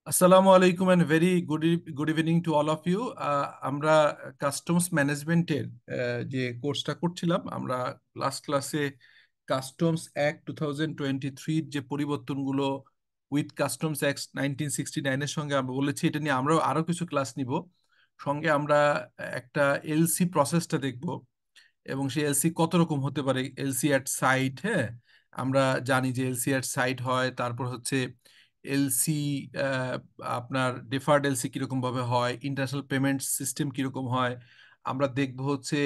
আসসালামু আলাইকুম and very good evening to all of you. আমরা কাস্টমস ম্যানেজমেন্টের যে কোর্সটা করছিলাম, আমরা লাস্ট ক্লাসে কাস্টমস অ্যাক্ট 2023 যে পরিবর্তনগুলো উইথ কাস্টমস অ্যাক্ট 1969-এর সঙ্গে আমরা বলেছি, এটা নিয়ে আমরাও আরো কিছু ক্লাস নিব। সঙ্গে আমরা একটা এলসি প্রসেসটা দেখব, এবং সেই এলসি কত রকম হতে পারে। এলসি অ্যাট সাইট, হ্যাঁ, আমরা জানি যে এলসি অ্যাট সাইট হয়। তারপর হচ্ছে এলসি, আপনার ডিফার্ড এলসি কিরকম ভাবে হয়, ইন্টারন্যাশনাল পেমেন্ট সিস্টেম কিরকম হয়। আমরা দেখব হচ্ছে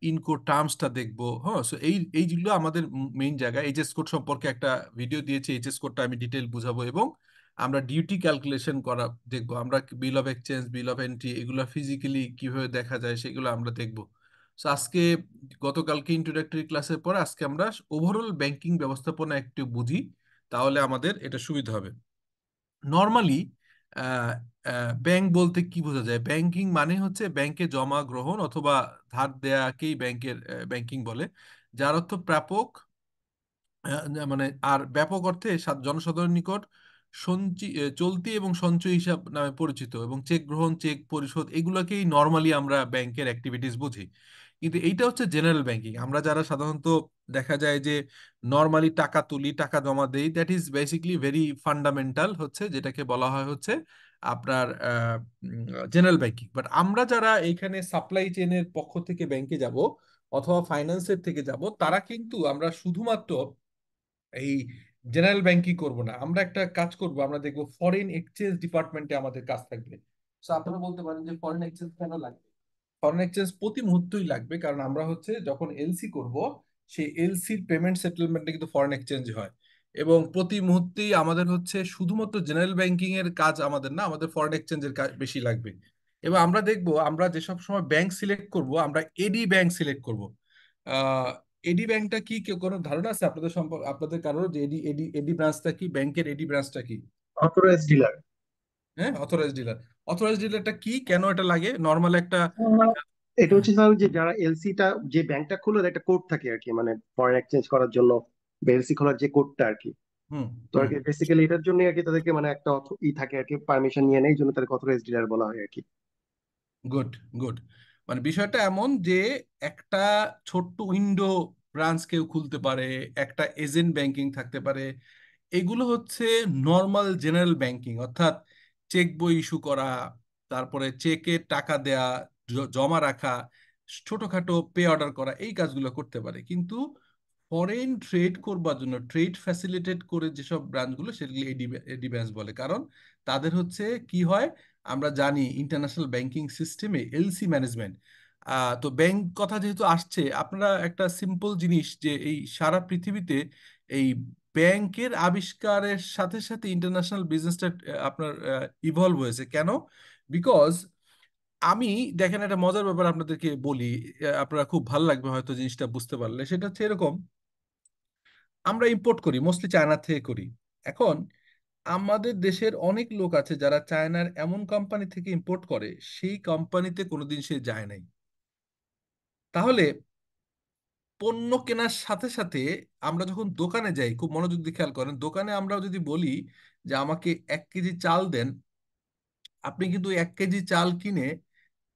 ইনকো টার্মসটা দেখবো। হ্যাঁ, সো এই যেগুলো আমাদের মেইন জায়গা। এইচএস কোড সম্পর্কে একটা ভিডিও দিয়েছি, এইচএস কোডটা আমি ডিটেল বুঝাবো, এবং আমরা ডিউটি ক্যালকুলেশন করা দেখবো। আমরা বিল of exchange, bill of entry, এগুলো ফিজিক্যালি কিভাবে দেখা যায় সেগুলো আমরা দেখবো। সো আজকে, গতকালকে ইন্ট্রোডাক্টরি ক্লাসের পর আজকে আমরা ওভারঅল ব্যাংকিং ব্যবস্থাপনা একটু বুঝি, তাহলে আমাদের এটা সুবিধা হবে। নর্মালি ব্যাংক বলতে কি বোঝা যায়? ব্যাংকিং মানে হচ্ছে ব্যাংকে জমা গ্রহণ অথবা ধার দেয়াকেই ব্যাংকের ব্যাংকিং বলে, যার অর্থ প্রাপক, মানে আর ব্যাপক অর্থে জনসাধারণের নিকট চলতি এবং সঞ্চয়ী হিসাব নামে পরিচিত, এবং চেক গ্রহণ, চেক পরিশোধ, এগুলোকেই নর্মালি আমরা ব্যাংকের অ্যাক্টিভিটিস বুঝি। কিন্তু এইটা হচ্ছে জেনারেল ব্যাংকিং। আমরা যারা সাধারণত দেখা যায় যে নর্মালি টাকা তুলি, টাকা জমা দেই, that is basically very fundamental, হচ্ছে যেটাকে বলা হয় হচ্ছে আপনার জেনারেল ব্যাংকিং। বাট আমরা যারা এইখানে সাপ্লাই চেনের পক্ষ থেকে ব্যাংকে যাব অথবা ফাইন্যান্সের থেকে যাব, তারা কিন্তু আমরা শুধুমাত্র এই জেনারেল ব্যাংকিং করব না, আমরা একটা কাজ করব। আমরা দেখবো ফরেন এক্সচেঞ্জ ডিপার্টমেন্টে আমাদের কাজ থাকবে। তো আপনারা বলতে পারেন যে ফরেন এক্সচেঞ্জ কেন লাগবে? ফরেন এক্সচেঞ্জ প্রতি মুহূর্তই লাগবে, কারণ আমরা হচ্ছে যখন এলসি করব, সেই এলসির পেমেন্ট সেটেলমেন্টে কিন্তু ফরেন এক্সচেঞ্জ হয়। এবং প্রতি মুহূর্তেই আমাদের হচ্ছে শুধুমাত্র জেনারেল ব্যাংকিং এর কাজ আমাদের না, আমাদের ফরেন এক্সচেঞ্জের কাজ বেশি লাগবে। এবং আমরা দেখব, আমরা যেসব সময় ব্যাংক সিলেক্ট করব, আমরা এডি ব্যাংক সিলেক্ট করব। এডি ব্যাংকটা কি, কেউ কোনো ধারণা আছে আপনাদের সম্পর্কে, আপনাদের কারোর, যে এডি এডি এডি ব্রাঞ্চটা কি, ব্যাংকের এডি ব্রাঞ্চটা কি? Authorised dealer. হ্যাঁ, অথরাইজ ডিলার। অথরাইজ ডিলারটা কি, কেন এটা লাগে? নর্মাল একটা, এটা হচ্ছে স্যার যে যারা এলসি টা যে ব্যাংকটা খুললো একটা কোড থাকে আর কি, মানে ফরেন এক্সচেঞ্জ করার জন্য বা এলসি খোলার যে কোডটা আর কি। হুম তো আর হুম, কি বেসিক্যালি এটার জন্য আর কি তাদেরকে মানে একটা ই থাকে আর কি, পারমিশন নিয়ে নেয়, এই জন্য তাদেরকে অথরাইজড ডিলার বলা হয় আর কি। Good good. মানে বিষয়টা এমন যে একটা ছোট্ট উইন্ডো ব্রাঞ্চ কেউ খুলতে পারে, একটা এজেন্ট ব্যাংকিং থাকতে পারে। এগুলো হচ্ছে নর্মাল জেনারেল ব্যাংকিং, অর্থাৎ চেক বই ইস্যু করা, তারপরে চেকে টাকা দেয়া, জমা রাখা, ছোটখাটো পে অর্ডার করা, এই কাজগুলো করতে পারে। কিন্তু ফরেন ট্রেড করবার জন্য, ট্রেড ফ্যাসিলিটেট করে যেসব ব্রাঞ্চগুলো, সেগুলো এডি এডি ব্রাঞ্চ বলে। কারণ তাদের হচ্ছে কি হয়, আমরা জানি ইন্টারন্যাশনাল ব্যাংকিং সিস্টেমে এলসি ম্যানেজমেন্ট। তো ব্যাংক কথা যেহেতু আসছে, আপনারা একটা সিম্পল জিনিস, যে এই সারা পৃথিবীতে এই ব্যাংকের আবিষ্কারের সাথে সাথে ইন্টারন্যাশনাল বিজনেসটা আপনার ইভলভ হয়েছে কেন? বিকজ আমি, দেখেন, একটা মজার ব্যাপার আপনাদেরকে বলি, আপনারা খুব ভালো লাগবে হয়তো জিনিসটা বুঝতে পারলে। সেটা হচ্ছে এরকম: আমরা ইম্পোর্ট করি মোস্টলি চায়না থেকে করি। এখন আমাদের দেশের অনেক লোক আছে যারা চায়নার এমন কোম্পানি থেকে ইম্পোর্ট করে, সেই কোম্পানিতে কোনোদিন সে যায় নাই। তাহলে পণ্য কেনার সাথে সাথে আমরা যখন দোকানে যাই, খুব মনোযোগ দিয়ে খেয়াল করেন, দোকানে আমরা যদি বলি যে আমাকে 1 কেজি চাল দেন, আপনি কিন্তু ওই 1 কেজি চাল কিনে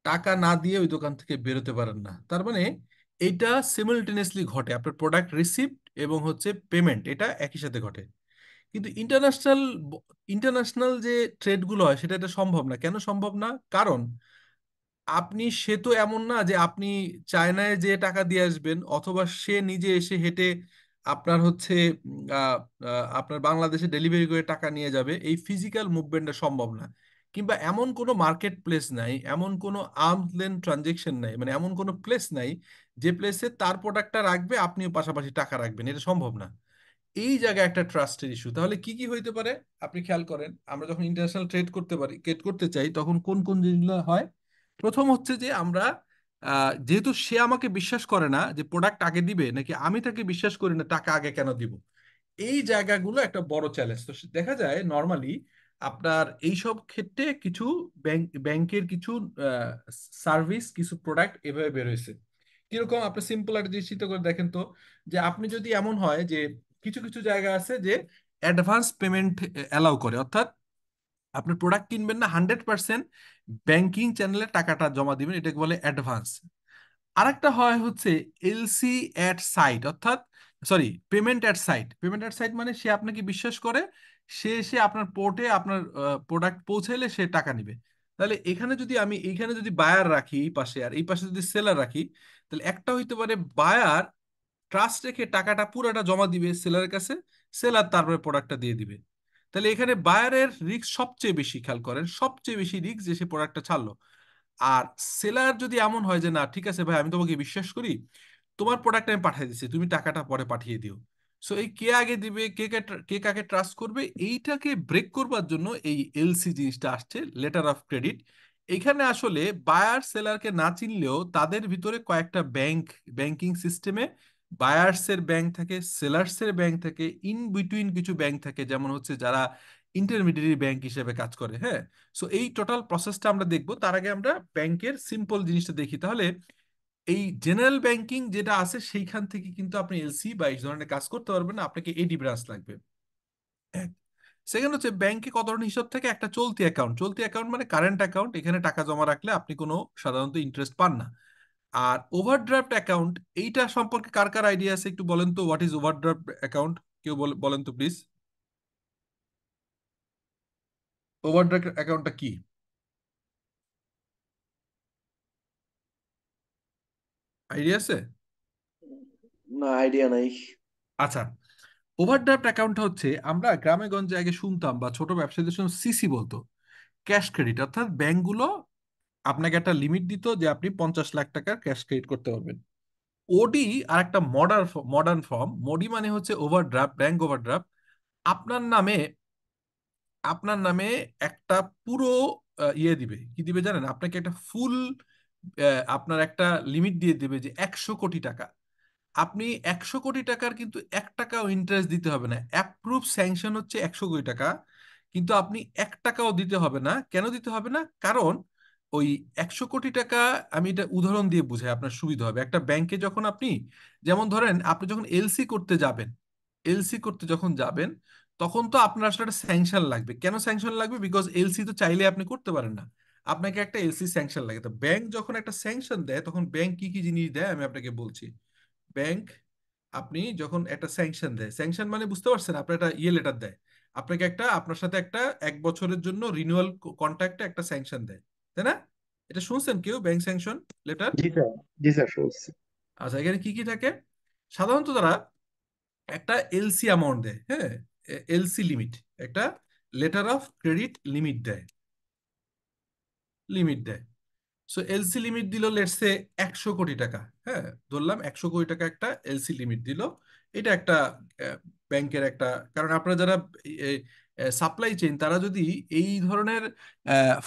টাকা না দিয়ে ওই দোকান থেকে বেরোতে পারেন না। তার মানে এটা সিমultaneously ঘটে, আপনার প্রোডাক্ট রিসিপ্ট এবং হচ্ছে পেমেন্ট, এটা একই সাথে ঘটে। কিন্তু ইন্টারন্যাশনাল যে ট্রেডগুলো হয়, সেটা এটা সম্ভব না। কেন সম্ভব না? কারণ সে তো এমন না যে আপনি চায়নায় যে টাকা দিয়ে আসবেন, অথবা সে নিজে এসে হেঁটে আপনার হচ্ছে আপনার বাংলাদেশে ডেলিভারি করে টাকা নিয়ে যাবে। এই ফিজিক্যাল মুভমেন্টটা সম্ভব না। কিংবা এমন কোনো মার্কেট প্লেস নাই, এমন কোনো আর্মস লেন্থ ট্রানজেকশন নাই, মানে এমন কোনো প্লেস নাই যে প্লেসে তার প্রোডাক্টটা রাখবে, আপনিও পাশাপাশি টাকা রাখবেন। এটা সম্ভব না। এই জায়গায় একটা ট্রাস্টের ইস্যু। তাহলে কি কি হইতে পারে? আপনি খেয়াল করেন, আমরা যখন ইন্টারন্যাশনাল ট্রেড করতে চাই, তখন কোন কোন জিনিসগুলো হয়? প্রথম হচ্ছে যে আমরা, যেহেতু সে আমাকে বিশ্বাস করে না যে প্রোডাক্ট আগে দিবে, নাকি আমি তাকে বিশ্বাস করি না টাকা আগে কেন দিব, এই জায়গাগুলো একটা বড় চ্যালেঞ্জ। তো দেখা যায় নর্মালি আপনার এইসব ক্ষেত্রে কিছু ব্যাংকের কিছু সার্ভিস, কিছু প্রোডাক্ট এভাবে বের হয়েছে। কিরকম? আপনি সিম্পল একটা জিনিস চিন্তা করে দেখেন তো, যে আপনি যদি এমন হয় যে কিছু কিছু জায়গা আছে যে অ্যাডভান্স পেমেন্ট অ্যালাউ করে, অর্থাৎ আপনার প্রোডাক্ট কিনবেন না, 100% ব্যাংকিং চ্যানেলে টাকাটা জমা দিবেন, এটাকে বলে অ্যাডভান্স। আরেকটা হয় হচ্ছে এলসি অ্যাট সাইট, অর্থাৎ sorry, payment at sight. Payment at sight মানে সে আপনাকে বিশ্বাস করে, সে এসে আপনার পোর্টে আপনার প্রোডাক্ট পৌঁছাইলে সে টাকা নিবে। তাহলে এখানে যদি আমি এইখানে যদি বায়ার রাখি এই পাশে, আর এই পাশে যদি সেলার রাখি, তাহলে একটা হইতে পারে বায়ার ট্রাস্ট রেখে টাকাটা পুরোটা জমা দিবে সেলারের কাছে, সেলার তারপরে প্রোডাক্টটা দিয়ে দিবে। তাহলে এখানে বায়ারের রিস্ক সবচেয়ে বেশি, খেয়াল করেন, সবচেয়ে বেশি রিস্ক যে সে প্রোডাক্টটা ছাড়লো। আর সেলার যদি এমন হয় যে না ঠিক আছে ভাই, আমি তোমাকে বিশ্বাস করি, তোমার প্রোডাক্ট আমি পাঠিয়ে দিচ্ছি, তুমি টাকাটা পরে পাঠিয়ে দিও। সো এই কে আগে দিবে, কে কাকে ট্রাস্ট করবে, এইটাকে ব্রেক করবার জন্য এই এলসি জিনিসটা আসছে, লেটার অফ ক্রেডিট। এখানে আসলে বায়ার সেলারকে না চিনলেও তাদের ভিতরে কয়েকটা ব্যাংকিং সিস্টেমে বায়ার্সের ব্যাংক থাকে, সেলার্সের ব্যাংক থাকে, ইন বিটুইন কিছু ব্যাংক থাকে, যেমন হচ্ছে যারা ইন্টারমিডিয়ারি ব্যাংক হিসেবে কাজ করে। হ্যাঁ, সো এই টোটাল প্রসেসটা আমরা দেখবো। তার আগে আমরা ব্যাংকের সিম্পল জিনিসটা দেখি। তাহলে এই জেনারেল ব্যাংকিং যেটা আছে সেইখান থেকে কিন্তু আপনি এলসি বা এই ধরনের কাজ করতে পারবেন না, আপনাকে এডি ব্রাঞ্চ লাগবে। এক। সেকেন্ড হচ্ছে ব্যাংকে কত ধরনের হিসাব থাকে, একটা চলতি অ্যাকাউন্ট। চলতি অ্যাকাউন্ট মানে কারেন্ট অ্যাকাউন্ট, এখানে টাকা জমা রাখলে আপনি কোনো সাধারণত ইন্টারেস্ট পান না। আর ওভারড্রাফট অ্যাকাউন্ট, এইটা সম্পর্কে কার কার আইডিয়া আছে একটু বলেন তো, হোয়াট ইজ ওভারড্রাফট অ্যাকাউন্ট? কেউ বলেন তো প্লিজ, ওভারড্রাফট অ্যাকাউন্টটা কি, আইডিয়া আছে? না, আইডিয়া নাই। আচ্ছা, ওভারড্রাফট অ্যাকাউন্ট হচ্ছে, আমরা গ্রামে গঞ্জে আগে শুনতাম বা ছোট ব্যবসায়ীদের সময় সিসি বলতো, ক্যাশ ক্রেডিট। অর্থাৎ ব্যাংকগুলো আপনাকে একটা লিমিট দিত যে আপনি 50 লাখ টাকার ক্যাশ ক্রেডিট করতে পারবেন। ওডি আর একটা মডার্ন ফর্ম। মোডি মানে হচ্ছে ওভারড্রাফট, ব্যাংক ওভারড্রাফট। আপনার নামে আপনার নামে একটা পুরো ইয়ে দিবে, কি দিবে জানেন, আপনাকে একটা ফুল আপনার একটা লিমিট দিয়ে দিবে যে 100 কোটি টাকা। আপনি 100 কোটি টাকার কিন্তু 1 টাকাও ইন্টারেস্ট দিতে হবে না, অ্যাপ্রুভ স্যাংশন হচ্ছে 100 কোটি টাকা, কিন্তু আপনি 1 টাকাও দিতে হবে না। কেন দিতে হবে না? কারণ ওই 100 কোটি টাকা, আমি এটা উদাহরণ দিয়ে বুঝাই আপনার সুবিধা হবে। একটা ব্যাংকে যখন আপনি, যেমন ধরেন আপনি যখন এলসি করতে যাবেন, এলসি করতে যখন যাবেন, তখন তো আপনার আসলে একটা স্যাংশন লাগবে। কেন স্যাংশন লাগবে? বিকজ এলসি তো চাইলে আপনি করতে পারেন না, আপনাকে একটা এলসি স্যাংশন লাগে। তো ব্যাংক যখন একটা স্যাংশন দেয়, তখন ব্যাংক কি কি জিনিস দেয় আমি আপনাকে বলছি। ব্যাংক, আপনি যখন একটা স্যাংশন দেয়, স্যাংশন মানে বুঝতে পারছেন, আপনার একটা ইয়ে লেটার দেয়, আপনাকে একটা, আপনার সাথে একটা 1 বছরের জন্য রিনিউয়াল কন্ট্রাক্টে একটা স্যাংশন দেয়, তাই না? এটা শুনছেন কেউ, ব্যাংক স্যাংশন লেটার? জি স্যার, জি স্যার শুনছি। আচ্ছা, এখানে কি কি থাকে? সাধারণত তারা একটা এলসি অ্যামাউন্ট দেয়, হ্যাঁ, এলসি লিমিট, একটা লেটার অফ ক্রেডিট লিমিট দেয়, লিমিট দেয়। সো এলসি লিমিট দিল লেটস সে 100 কোটি টাকা। হ্যাঁ, ধরলাম 100 কোটি টাকা একটা এলসি লিমিট দিল। এটা একটা ব্যাংকের একটা, কারণ আপনারা যারা সাপ্লাই চেইন, তারা যদি এই ধরনের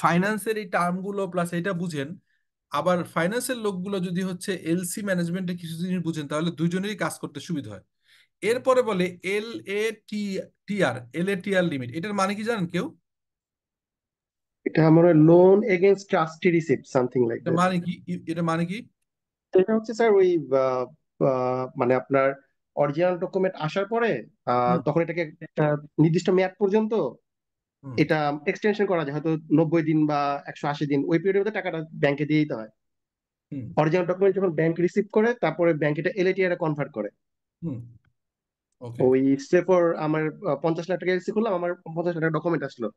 ফাইন্যান্সের এই টার্মগুলো প্লাস এটা বুঝেন, আবার ফাইন্যান্সের লোকগুলো যদি হচ্ছে এলসি ম্যানেজমেন্টে কিছু জিনিস বুঝেন, তাহলে দুইজনেরই কাজ করতে সুবিধা হয়। এরপরে বলে এল এ টি আর লিমিট, এটার মানে কি জানেন কেউ? এটা আমার loan against trustee receipt something like এটা দ্যাট। মানে কি? এটা মানে কি? এটা হচ্ছে স্যার ওই মানে আপনার অরিজিনাল ডকুমেন্ট আসার পরে হুম তখন এটাকে একটা নির্দিষ্ট মেয়াদ পর্যন্ত হুম এটা এক্সটেনশন করা যায়, হয়তো 90 দিন বা 180 দিন, ওই পিরিয়ডের মধ্যে টাকাটা ব্যাংকে দিয়ে দিতে হয়। হুম অরিজিনাল ডকুমেন্ট যখন ব্যাংক রিসিভ করে, তারপরে ব্যাংক এটা এলএটিআর এ কনভার্ট করে। হুম। ওকে। ওই স্টেপর আমার 50 লাখ টাকা এলসি করলাম, আমার 50 লাখ টাকা ডকুমেন্ট আসলো।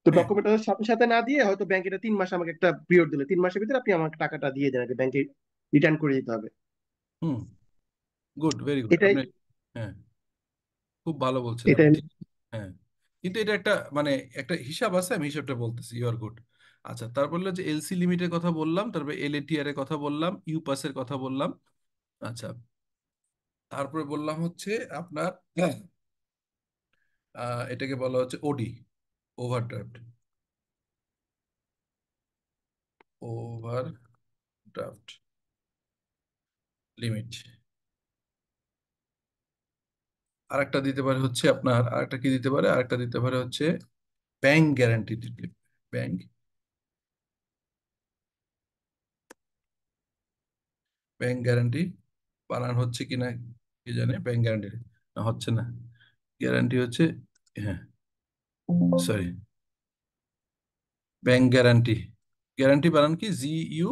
তো হ্যাঁ। ডকুমেন্ট সাথে সাথে না দিয়ে হয়তো ব্যাংক এটা 3 মাস আমাকে একটা পিরিয়ড দিলে, 3 মাসের ভিতরে আপনি আমাকে টাকাটা দিয়ে দেন, আগে ব্যাংকে রিটার্ন করে দিতে হবে। হুম। গুড, ভেরি গুড এটাই আপনি। হ্যাঁ, খুব ভালো বলছেন আপনি, এটাই ঠিক। হ্যাঁ, কিন্তু এটা একটা মানে একটা হিসাব আছে, আমি হিসাবটা বলতেছি, ইউ আর গুড। আচ্ছা, তারপর হলো যে এলসি লিমিটের কথা বললাম, তারপরে এলএটিআর এর কথা বললাম, ইউপাসের কথা বললাম। আচ্ছা, তারপরে বললাম হচ্ছে আপনার, হ্যাঁ, এটাকে বলা হচ্ছে ওডি, ওভারড্রাফট, ওভারড্রাফট লিমিট। আরেকটা দিতে পারে হচ্ছে আপনার, আরেকটা কি দিতে পারে, আরেকটা দিতে পারে হচ্ছে bank guarantee, bank, bank guarantee বানান হচ্ছে কিনা কে জানে, ব্যাংক গ্যারান্টি না, হচ্ছে না, গ্যারান্টি হচ্ছে, হ্যাঁ, সরি, ব্যাংক গ্যারান্টি, গ্যারান্টি বানান কি? GU,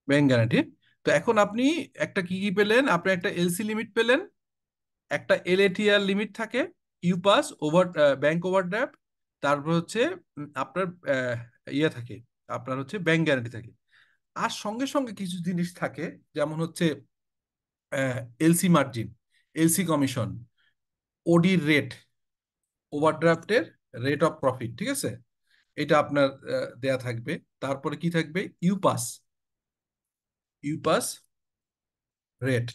bank guarantee. তো এখন আপনি একটা কি কি পেলেন? আপনি একটা এলসি লিমিট পেলেন, একটা LATR লিমিট থাকে, ইউপাস ওভার, ব্যাংক ওভারড্রাফট, তারপর হচ্ছে আপনার ইয়ে থাকে, আপনার হচ্ছে ব্যাংক গ্যারান্টি থাকে। আর সঙ্গে সঙ্গে কিছু জিনিস থাকে, যেমন হচ্ছে LC margin, LC commission, OD rate, ওভারড্রাফটের রেট অফ প্রফিট, ঠিক আছে? এটা আপনার দেয়া থাকবে। তারপরে কি থাকবে? ইউপাস, ইউপাস রেট,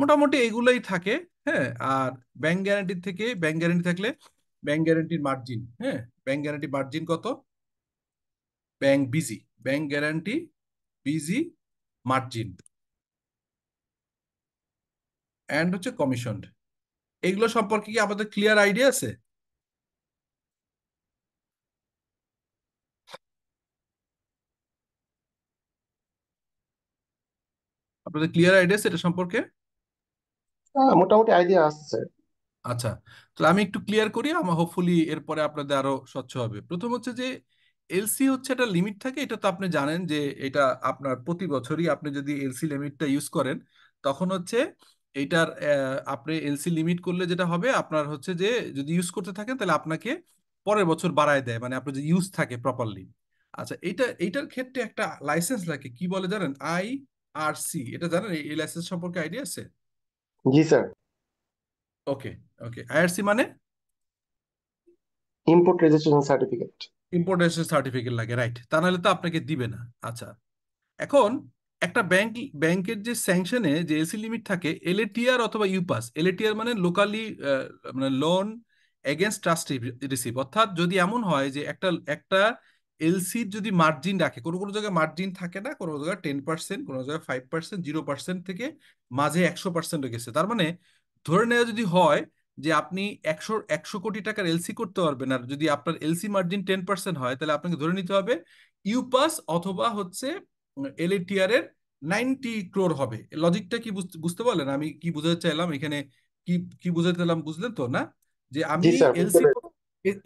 মোটামুটি এগুলাই থাকে। হ্যাঁ, আর ব্যাংক গ্যারান্টি থেকে, ব্যাংক গ্যারান্টি থাকলে ব্যাংক গ্যারান্টির মার্জিন, হ্যাঁ, ব্যাংক গ্যারান্টি মার্জিন কত? Bank BG, bank guarantee BG margin, and হচ্ছে কমিশন। এগুলো সম্পর্কে কি আমাদের ক্লিয়ার আইডিয়া আছে? আপনাদের ক্লিয়ার আইডিয়া আছে এটা সম্পর্কে? মোটামুটি আইডিয়া আসছে। আচ্ছা, তাহলে আমি একটু ক্লিয়ার করি, আমার হোপফুলি এরপরে আপনাদের আরো স্বচ্ছ হবে। প্রথম হচ্ছে যে এলসি হচ্ছে একটা লিমিট থাকে, এটা তো আপনি জানেন যে এটা আপনার প্রতি বছরই আপনি যদি এলসি লিমিটটা ইউজ করেন, তখন হচ্ছে এইটার আপনি এলসি লিমিট করলে যেটা হবে আপনার হচ্ছে যে, যদি ইউজ করতে থাকেন তাহলে আপনাকে পরের বছর বাড়ায় দেয়, মানে আপনার যে ইউজ থাকে প্রপারলি। আচ্ছা, এইটার ক্ষেত্রে একটা লাইসেন্স লাগে, কি বলে জানেন? IRC, এটা জানেন? এই লাইসেন্স সম্পর্কে আইডিয়া আছে? জি স্যার। ওকে, ওকে, IRC মানে import registration certificate. Importation certificate লাগে, রাইট? তা নাহলে তো আপনাকে দিবে না। আচ্ছা, এখন একটা ব্যাংকের যে স্যাংশনে যে এলসি লিমিট থাকে, LATR অথবা ইউপাস। LATR মানে লোকালি, মানে লোন এগেনস্ট ট্রাস্ট রিসিভ, অর্থাৎ যদি এমন হয় যে একটা একটা এলসির যদি মার্জিন রাখে, কোনো কোনো জায়গায় মার্জিন থাকে না, কোনো জায়গায় 10%, কোনো জায়গায় 5%, 0% থেকে মাঝে 100% গেছে, তার মানে ধরে নেওয়া যদি হয় যে আপনি একশো একশো কোটি টাকার এলসি করতে পারবেন, আর যদি আপনার এলসি মার্জিন 10% হয়, তাহলে আপনাকে ধরে নিতে হবে ইউপাস অথবা হচ্ছে LATR এর 90 crore হবে। লজিকটা কি বুঝতে পারলেন আমি কি বুঝাতে চাইলাম এখানে? কি কি বুঝাতে চাইলাম, বুঝলেন তো না? যে আমি জি স্যার, বুঝতে এলসি পেরেছি।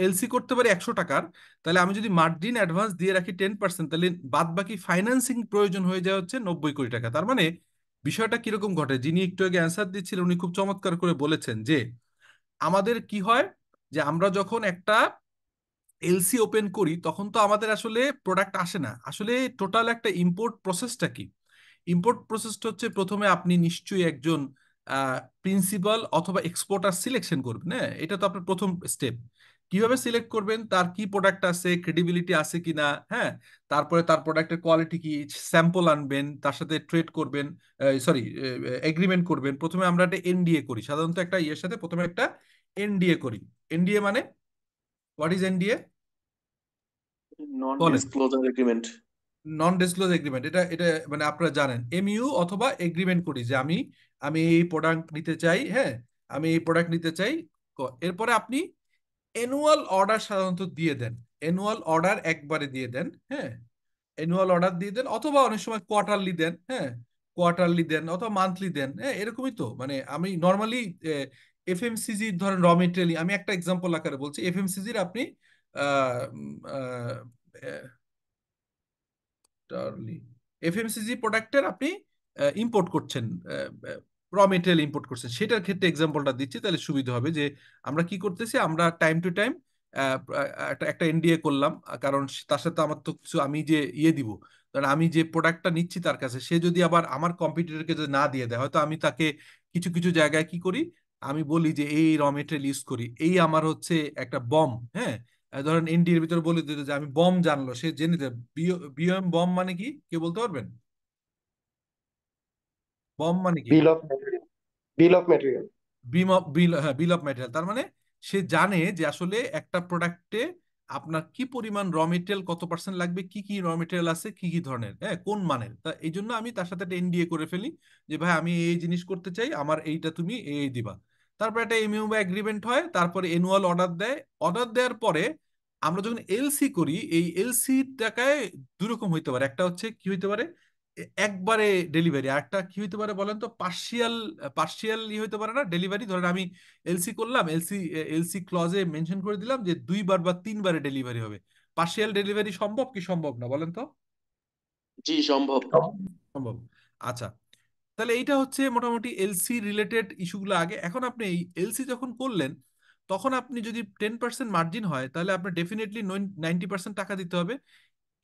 এলসি করতে পারি 100 টাকার, তাহলে আমি যদি মার্জিন অ্যাডভান্স দিয়ে রাখি 10%, তাহলে বাদ বাকি ফাইন্যান্সিং প্রয়োজন হয়ে যায় হচ্ছে 90 কোটি টাকা। তার মানে বিষয়টা কিরকম ঘটে? যিনি একটু আগে অ্যান্সার দিচ্ছিলেন উনি খুব চমৎকার করে বলেছেন যে আমাদের কি হয়, যে আমরা যখন একটা এলসি ওপেন করি তখন তো আমাদের আসলে প্রোডাক্ট আসে না, আসলে টোটাল একটা ইম্পোর্ট প্রসেসটা কি? ইম্পোর্ট প্রসেসটা হচ্ছে, প্রথমে আপনি নিশ্চয়ই একজন প্রিন্সিপাল অথবা এক্সপোর্টার সিলেকশন করবেন। হ্যাঁ, এটা তো আপনার প্রথম স্টেপ। কিভাবে সিলেক্ট করবেন? তার কি প্রোডাক্ট আছে, ক্রেডিবিলিটি আছে কিনা, হ্যাঁ, তারপরে তার প্রোডাক্টের কোয়ালিটি কি, স্যাম্পল আনবেন, তার সাথে ট্রেড করবেন, সরি, এগ্রিমেন্ট করবেন। প্রথমে আমরা একটা NDA করি, সাধারণত একটা ইয়ের সাথে প্রথমে একটা NDA করি। NDA মানে হোয়াট ইজ NDA? নন বলেন। Disclosure agreement. Non disclose agreement, এটা এটা মানে আপনারা জানেন, MU অথবা এগ্রিমেন্ট করি যে আমি আমি এই প্রোডাক্ট নিতে চাই, হ্যাঁ, আমি এই প্রোডাক্ট নিতে চাই। এরপরে আপনি অ্যানুয়াল অর্ডার সাধারণত দিয়ে দেন, অ্যানুয়াল অর্ডার একবারে দিয়ে দেন, হ্যাঁ, অ্যানুয়াল অর্ডার দিয়ে দেন, অথবা অনেক সময় কোয়ার্টারলি দেন, হ্যাঁ, কোয়ার্টারলি দেন অথবা মান্থলি দেন, হ্যাঁ, এরকমই তো। মানে আমি নর্মালি FMCG ধরেন র মেটেরিয়াল, আমি একটা এক্সাম্পল আকারে বলছি, FMCGর আপনি আহ, উম, আহ, টার্লি FMCG প্রোডাক্টের আপনি ইম্পোর্ট করছেন, র মেটেরিয়াল ইম্পোর্ট করছেন, সেটার ক্ষেত্রে এক্সাম্পলটা দিচ্ছি তাহলে সুবিধা হবে। যে আমরা কি করতেছি, আমরা টাইম টু টাইম একটা একটা NDA করলাম, কারণ তার সাথে আমার তো কিছু, আমি যে ইয়ে দিব, কারণ আমি যে প্রোডাক্টটা নিচ্ছি তার কাছে, সে যদি আবার আমার কম্পিটিটরকে যদি না দিয়ে দেয়, হয়তো আমি তাকে কিছু কিছু জায়গায় কি করি, আমি বলি যে এই র মেটেরিয়াল ইউজ করি, এই আমার হচ্ছে একটা বম, হ্যাঁ, ধরেন NDA এর ভিতরে বলে দিতে যে আমি বম জানলো, সে জেনে দেবে BOM বম মানে কি, কে বলতে পারবেন? বম মানে কি? বিল of material. Bill of material. Bill of material, তার মানে সে জানে যে আসলে একটা প্রোডাক্টে আপনার কি পরিমাণ র মেটেরিয়াল, কত পার্সেন্ট লাগবে, কি কি র মেটেরিয়াল আছে, কি কি ধরনের, হ্যাঁ, কোন মানের। তা এই জন্য আমি তার সাথে একটা NDA করে ফেলি যে ভাই আমি এই জিনিস করতে চাই, আমার এইটা তুমি এই দিবা। তারপর একটা MU বা এগ্রিমেন্ট হয়, তারপরে অ্যানুয়াল অর্ডার দেয়। অর্ডার দেওয়ার পরে আমরা যখন এলসি করি, এই এলসি টাকায় দুই রকম হইতে পারে। একটা হচ্ছে কি হইতে পারে, একবারে ডেলিভারি, আরেকটা কি হইতে পারে বলেন তো, পার্শিয়াল পার্শিয়াল হইতে পারে না ডেলিভারি। ধরেন আমি এলসি করলাম, এলসি ক্লজে মেনশন করে দিলাম যে 2বার বা 3বারে ডেলিভারি হবে। পার্শিয়াল ডেলিভারি সম্ভব কি সম্ভব না বলেন তো? জি সম্ভব। সম্ভব। আচ্ছা, তাহলে এইটা হচ্ছে মোটামুটি এলসি রিলেটেড ইস্যুগুলো আগে। এখন আপনি এই এলসি যখন করলেন, তখন আপনি যদি 10% মার্জিন হয়, তাহলে আপনার ডেফিনেটলি 90% টাকা দিতে হবে।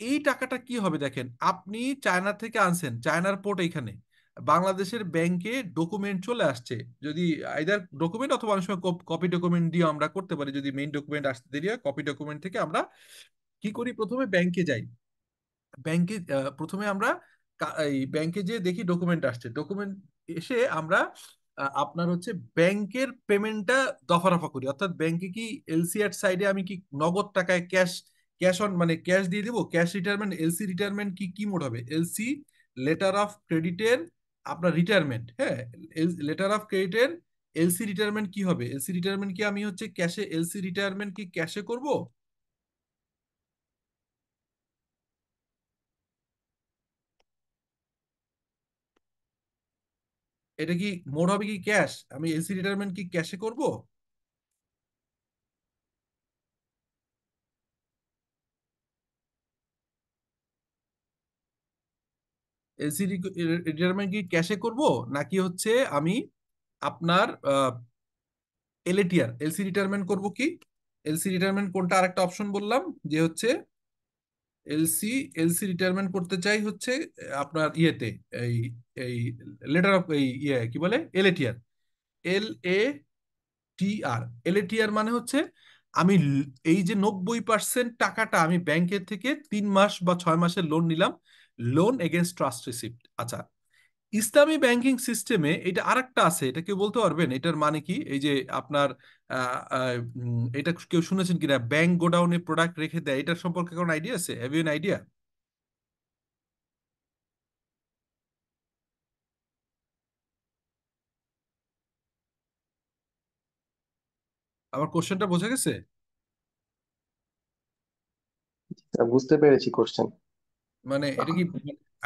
এই টাকাটা কি হবে দেখেন, আপনি চায়না থেকে আনছেন, চায়নার পোর্ট এইখানে, বাংলাদেশের ব্যাংকে ডকুমেন্ট চলে আসছে। যদি আইদার ডকুমেন্ট অথবা অনেক সময় কপি ডকুমেন্ট দিয়ে আমরা করতে পারি, যদি মেইন ডকুমেন্ট আসতে দেরি হয়, কপি ডকুমেন্ট থেকে আমরা কি করি, প্রথমে ব্যাংকে যাই। ব্যাংকে প্রথমে আমরা এই ব্যাংকে যে দেখি ডকুমেন্ট আসছে, ডকুমেন্ট এসে আমরা আপনার হচ্ছে ব্যাংকের পেমেন্টটা দফা রফা করি। অর্থাৎ ব্যাংকে কি এলসিআর সাইডে আমি কি নগদ টাকায় ক্যাশ, ক্যাশ অন মানে ক্যাশ দিয়ে দিব, ক্যাশ রিটায়ারমেন্ট, এলসি রিটায়ারমেন্ট কি কি মোড হবে, এলসি লেটার অফ ক্রেডিটের আপনার রিটায়ারমেন্ট, হ্যাঁ, লেটার অফ ক্রেডিটের এলসি রিটায়ারমেন্ট কি হবে, এলসি রিটায়ারমেন্ট কি আমি হচ্ছে ক্যাশে, এলসি রিটায়ারমেন্ট কি ক্যাশে করব, এটা কি মোড হবে কি ক্যাশ, আমি এলসি রিটায়ারমেন্ট কি ক্যাশে করব? এলসি রিটায়ারমেন্ট কি ক্যাশে করব, নাকি হচ্ছে আমি আপনার এলএটিআর এলসি রিটায়ারমেন্ট করব কি? এলসি রিটায়ারমেন্ট কোনটা, আরেকটা অপশন বললাম যে হচ্ছে এলসি, এলসি রিটায়ারমেন্ট করতে চাই হচ্ছে আপনার ইয়েতে, এই এই লেটার অফ এই ইয়ে কি বলে, এলএটিআর, এল এ টি আর। এলএটিআর মানে হচ্ছে আমি এই যে 90% টাকাটা আমি ব্যাংকের থেকে 3 মাস বা 6 মাসের লোন নিলাম, লোন এগেনস্ট ট্রাস্ট রিসিপ্ট। আচ্ছা, ইসলামী ব্যাংকিং সিস্টেমে এটা আরেকটা আছে, এটা কেউ বলতে পারবেন এটার মানে কি? এই যে আপনার এটা কেউ শুনেছেন কিনা, ব্যাংক গোডাউনে প্রোডাক্ট রেখে দেয়, এটার সম্পর্কে কোনো আইডিয়া আছে? Have U an idea? আমার কোশ্চেনটা বোঝা গেছে? বুঝতে পেরেছি কোশ্চেন। মানে এটা কি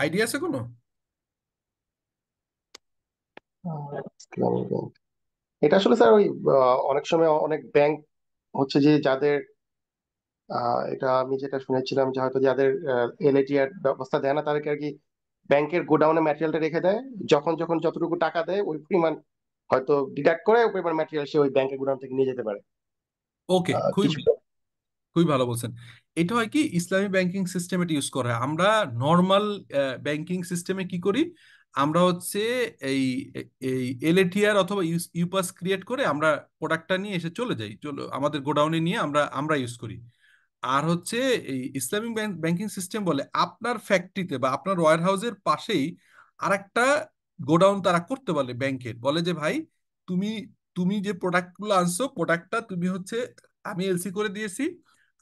আইডিয়া আছে কোনো? ইসলামী ব্যাংক, এটা আসলে স্যার ওই অনেক সময় অনেক ব্যাংক হচ্ছে যে যাদের এটা আমি যেটা শুনেছিলাম যে হয়তো যাদের এলএটিআর ব্যবস্থা দেয় না তাদেরকে আর কি ব্যাংকের গোডাউনে ম্যাটেরিয়ালটা রেখে দেয়, যখন যখন যতটুকু টাকা দেয় ওই পরিমাণ হয়তো ডিডাক্ট করে ওই পরিমাণ ম্যাটেরিয়াল সে ওই ব্যাংকের গোডাউন থেকে নিয়ে যেতে পারে। ওকে, খুবই কিছু। খুবই ভালো বলছেন। এটা হয় কি, ইসলামী ব্যাংকিং সিস্টেম এটা ইউজ করা হয়। আমরা নর্মাল ব্যাংকিং সিস্টেমে কি করি, আমরা হচ্ছে এই এই এলএটিআর অথবা ইউপাস ক্রিয়েট করে আমরা প্রোডাক্টটা নিয়ে এসে চলে যাই, চলো আমাদের গোডাউনে নিয়ে আমরা আমরা ইউজ করি। আর হচ্ছে এই ইসলামিক ব্যাংকিং সিস্টেম বলে আপনার ফ্যাক্টরিতে বা আপনার ওয়্যার হাউসের পাশেই আরেকটা গোডাউন তারা করতে বলে ব্যাংকের, বলে যে ভাই তুমি তুমি যে প্রোডাক্টগুলো আনছো, প্রোডাক্টটা তুমি হচ্ছে আমি এলসি করে দিয়েছি,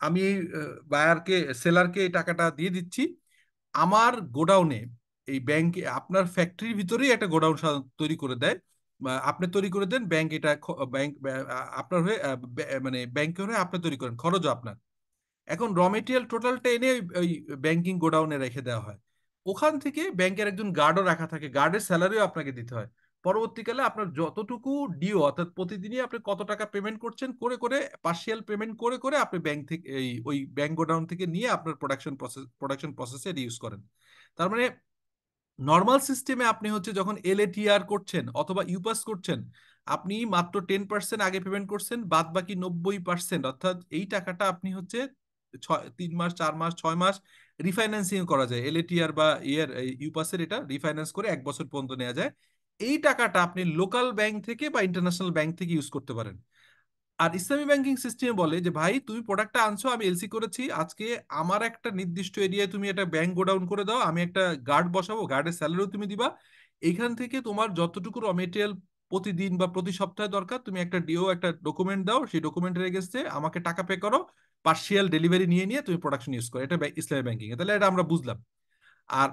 আমি বায়ারকে সেলারকে এই টাকাটা দিয়ে দিচ্ছি, আমার গোডাউনে এই ব্যাংকে আপনার ফ্যাক্টরির ভিতরেই একটা গোডাউন তৈরি করে দেয়, বা আপনি তৈরি করে দেন, ব্যাংক এটা ব্যাংক আপনার হয়ে মানে ব্যাংকের হয়ে আপনি তৈরি করেন, খরচও আপনার। এখন র মেটেরিয়াল টোটালটা এনে ওই ব্যাংকিং গোডাউনে রেখে দেওয়া হয়। ওখান থেকে ব্যাংকের একজন গার্ডও রাখা থাকে, গার্ডের স্যালারিও আপনাকে দিতে হয়। পরবর্তীকালে আপনার যতটুকু ডিও, অর্থাৎ প্রতিদিনই আপনি কত টাকা পেমেন্ট করছেন করে করে, পার্শিয়াল পেমেন্ট করে করে আপনি ব্যাংক থেকে এই ওই ব্যাংক গোডাউন থেকে নিয়ে আপনার প্রোডাকশন প্রসেসে ইউজ করেন। তার মানে নর্মাল সিস্টেমে আপনি হচ্ছে যখন এলএটিআর করছেন অথবা ইউপাস করছেন, আপনি মাত্র 10% আগে পেমেন্ট করছেন, বাদ বাকি 90%, অর্থাৎ এই টাকাটা আপনি হচ্ছে 3 মাস, 4 মাস, 6 মাস রিফাইন্যান্সিং করা যায়। এলএটিআর বা ইউপাসের এটা রিফাইন্যান্স করে 1 বছর পর্যন্ত নেওয়া যায়। এই টাকাটা আপনি লোকাল ব্যাংক থেকে বা ইন্টারন্যাশনাল ব্যাংক থেকে ইউজ করতে পারেন। আর ইসলামী ব্যাংকিং সিস্টেমে বলে যে ভাই তুমি প্রোডাক্টটা আনছো, আমি এলসি করেছি, আজকে আমার একটা নির্দিষ্ট এরিয়ায় তুমি একটা ব্যাংক গোডাউন করে দাও, আমি একটা গার্ড বসাবো, গার্ডের স্যালারিও তুমি দিবা, এইখান থেকে তোমার যতটুকু র মেটেরিয়াল প্রতিদিন বা প্রতি সপ্তাহে দরকার, তুমি একটা ডিও একটা ডকুমেন্ট দাও, সেই ডকুমেন্টের এগেইনস্টে আমাকে টাকা পে করো, পার্শিয়াল ডেলিভারি নিয়ে নিয়ে তুমি প্রোডাকশন ইউজ করো। এটা ইসলামী ব্যাংকিং এ, তাহলে এটা আমরা বুঝলাম। আর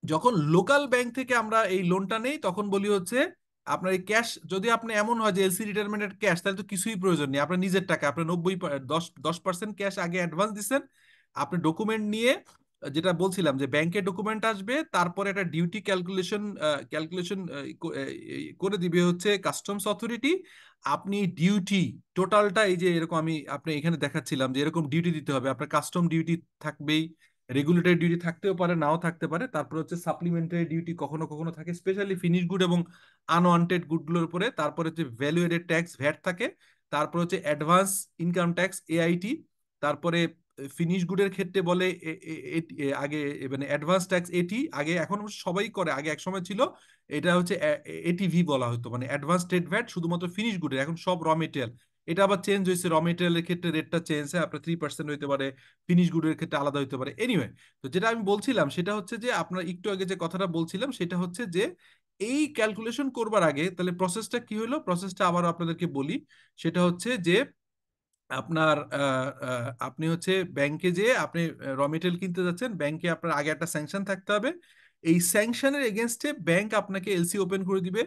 যখন লোকাল ব্যাংক থেকে আমরা এই লোনটা নেই, তখন বলি হচ্ছে আপনার এই ক্যাশ, যদি আপনি এমন হয় যে এলসি রিটায়ারমেন্টের ক্যাশ, তাহলে তো কিছুই প্রয়োজন নেই, আপনার নিজের টাকা, আপনার 90 10% ক্যাশ আগে অ্যাডভান্স দিচ্ছেন, আপনি ডকুমেন্ট নিয়ে যেটা বলছিলাম যে ব্যাংকের ডকুমেন্ট আসবে, তারপরে একটা ডিউটি ক্যালকুলেশন ক্যালকুলেশন করে দিবে হচ্ছে কাস্টমস অথরিটি। আপনি ডিউটি টোটালটা এই যে এরকম আমি আপনি এখানে দেখাচ্ছিলাম যে এরকম ডিউটি দিতে হবে, আপনার কাস্টম ডিউটি থাকবেই, রেগুলেটরি ডিউটি থাকতেও পারে নাও থাকতে পারে, তারপর হচ্ছে সাপ্লিমেন্টারি ডিউটি কখনো কখনো থাকে স্পেশালি ফিনিশ গুড এবং আনওয়ান্টেড গুডগুলোর উপরে, তারপর হচ্ছে ভ্যালু এডেড ট্যাক্স ভ্যাট থাকে, তারপর হচ্ছে অ্যাডভান্স ইনকাম ট্যাক্স এআইটি, তারপরে ফিনিশ গুডের ক্ষেত্রে বলে আগে মানে অ্যাডভান্স ট্যাক্স এটি আগে, এখন অবশ্য সবাই করে, আগে এক সময় ছিল এটা হচ্ছে এটিভি বলা হতো, মানে অ্যাডভান্স ট্রেড ভ্যাট শুধুমাত্র ফিনিশ গুডের, এখন সব র মেটেরিয়াল। এটা আবার চেঞ্জ হয়েছে, র মেটেরিয়ালের ক্ষেত্রে রেটটা চেঞ্জ হয়, আপনার 3% হইতে পারে, ফিনিশ গুডের ক্ষেত্রে আলাদা হইতে পারে। এনিওয়ে, তো যেটা আমি বলছিলাম সেটা হচ্ছে যে আপনার একটু আগে যে কথাটা বলছিলাম সেটা হচ্ছে যে এই ক্যালকুলেশন করবার আগে তাহলে প্রসেসটা কি হলো, প্রসেসটা আবার আপনাদেরকে বলি। সেটা হচ্ছে যে আপনার আপনি হচ্ছে ব্যাংকে যে আপনি র মেটেরিয়াল কিনতে যাচ্ছেন, ব্যাংকে আপনার আগে একটা স্যাংশন থাকতে হবে। এই স্যাংশনের এগেনস্টে ব্যাংক আপনাকে এলসি ওপেন করে দিবে।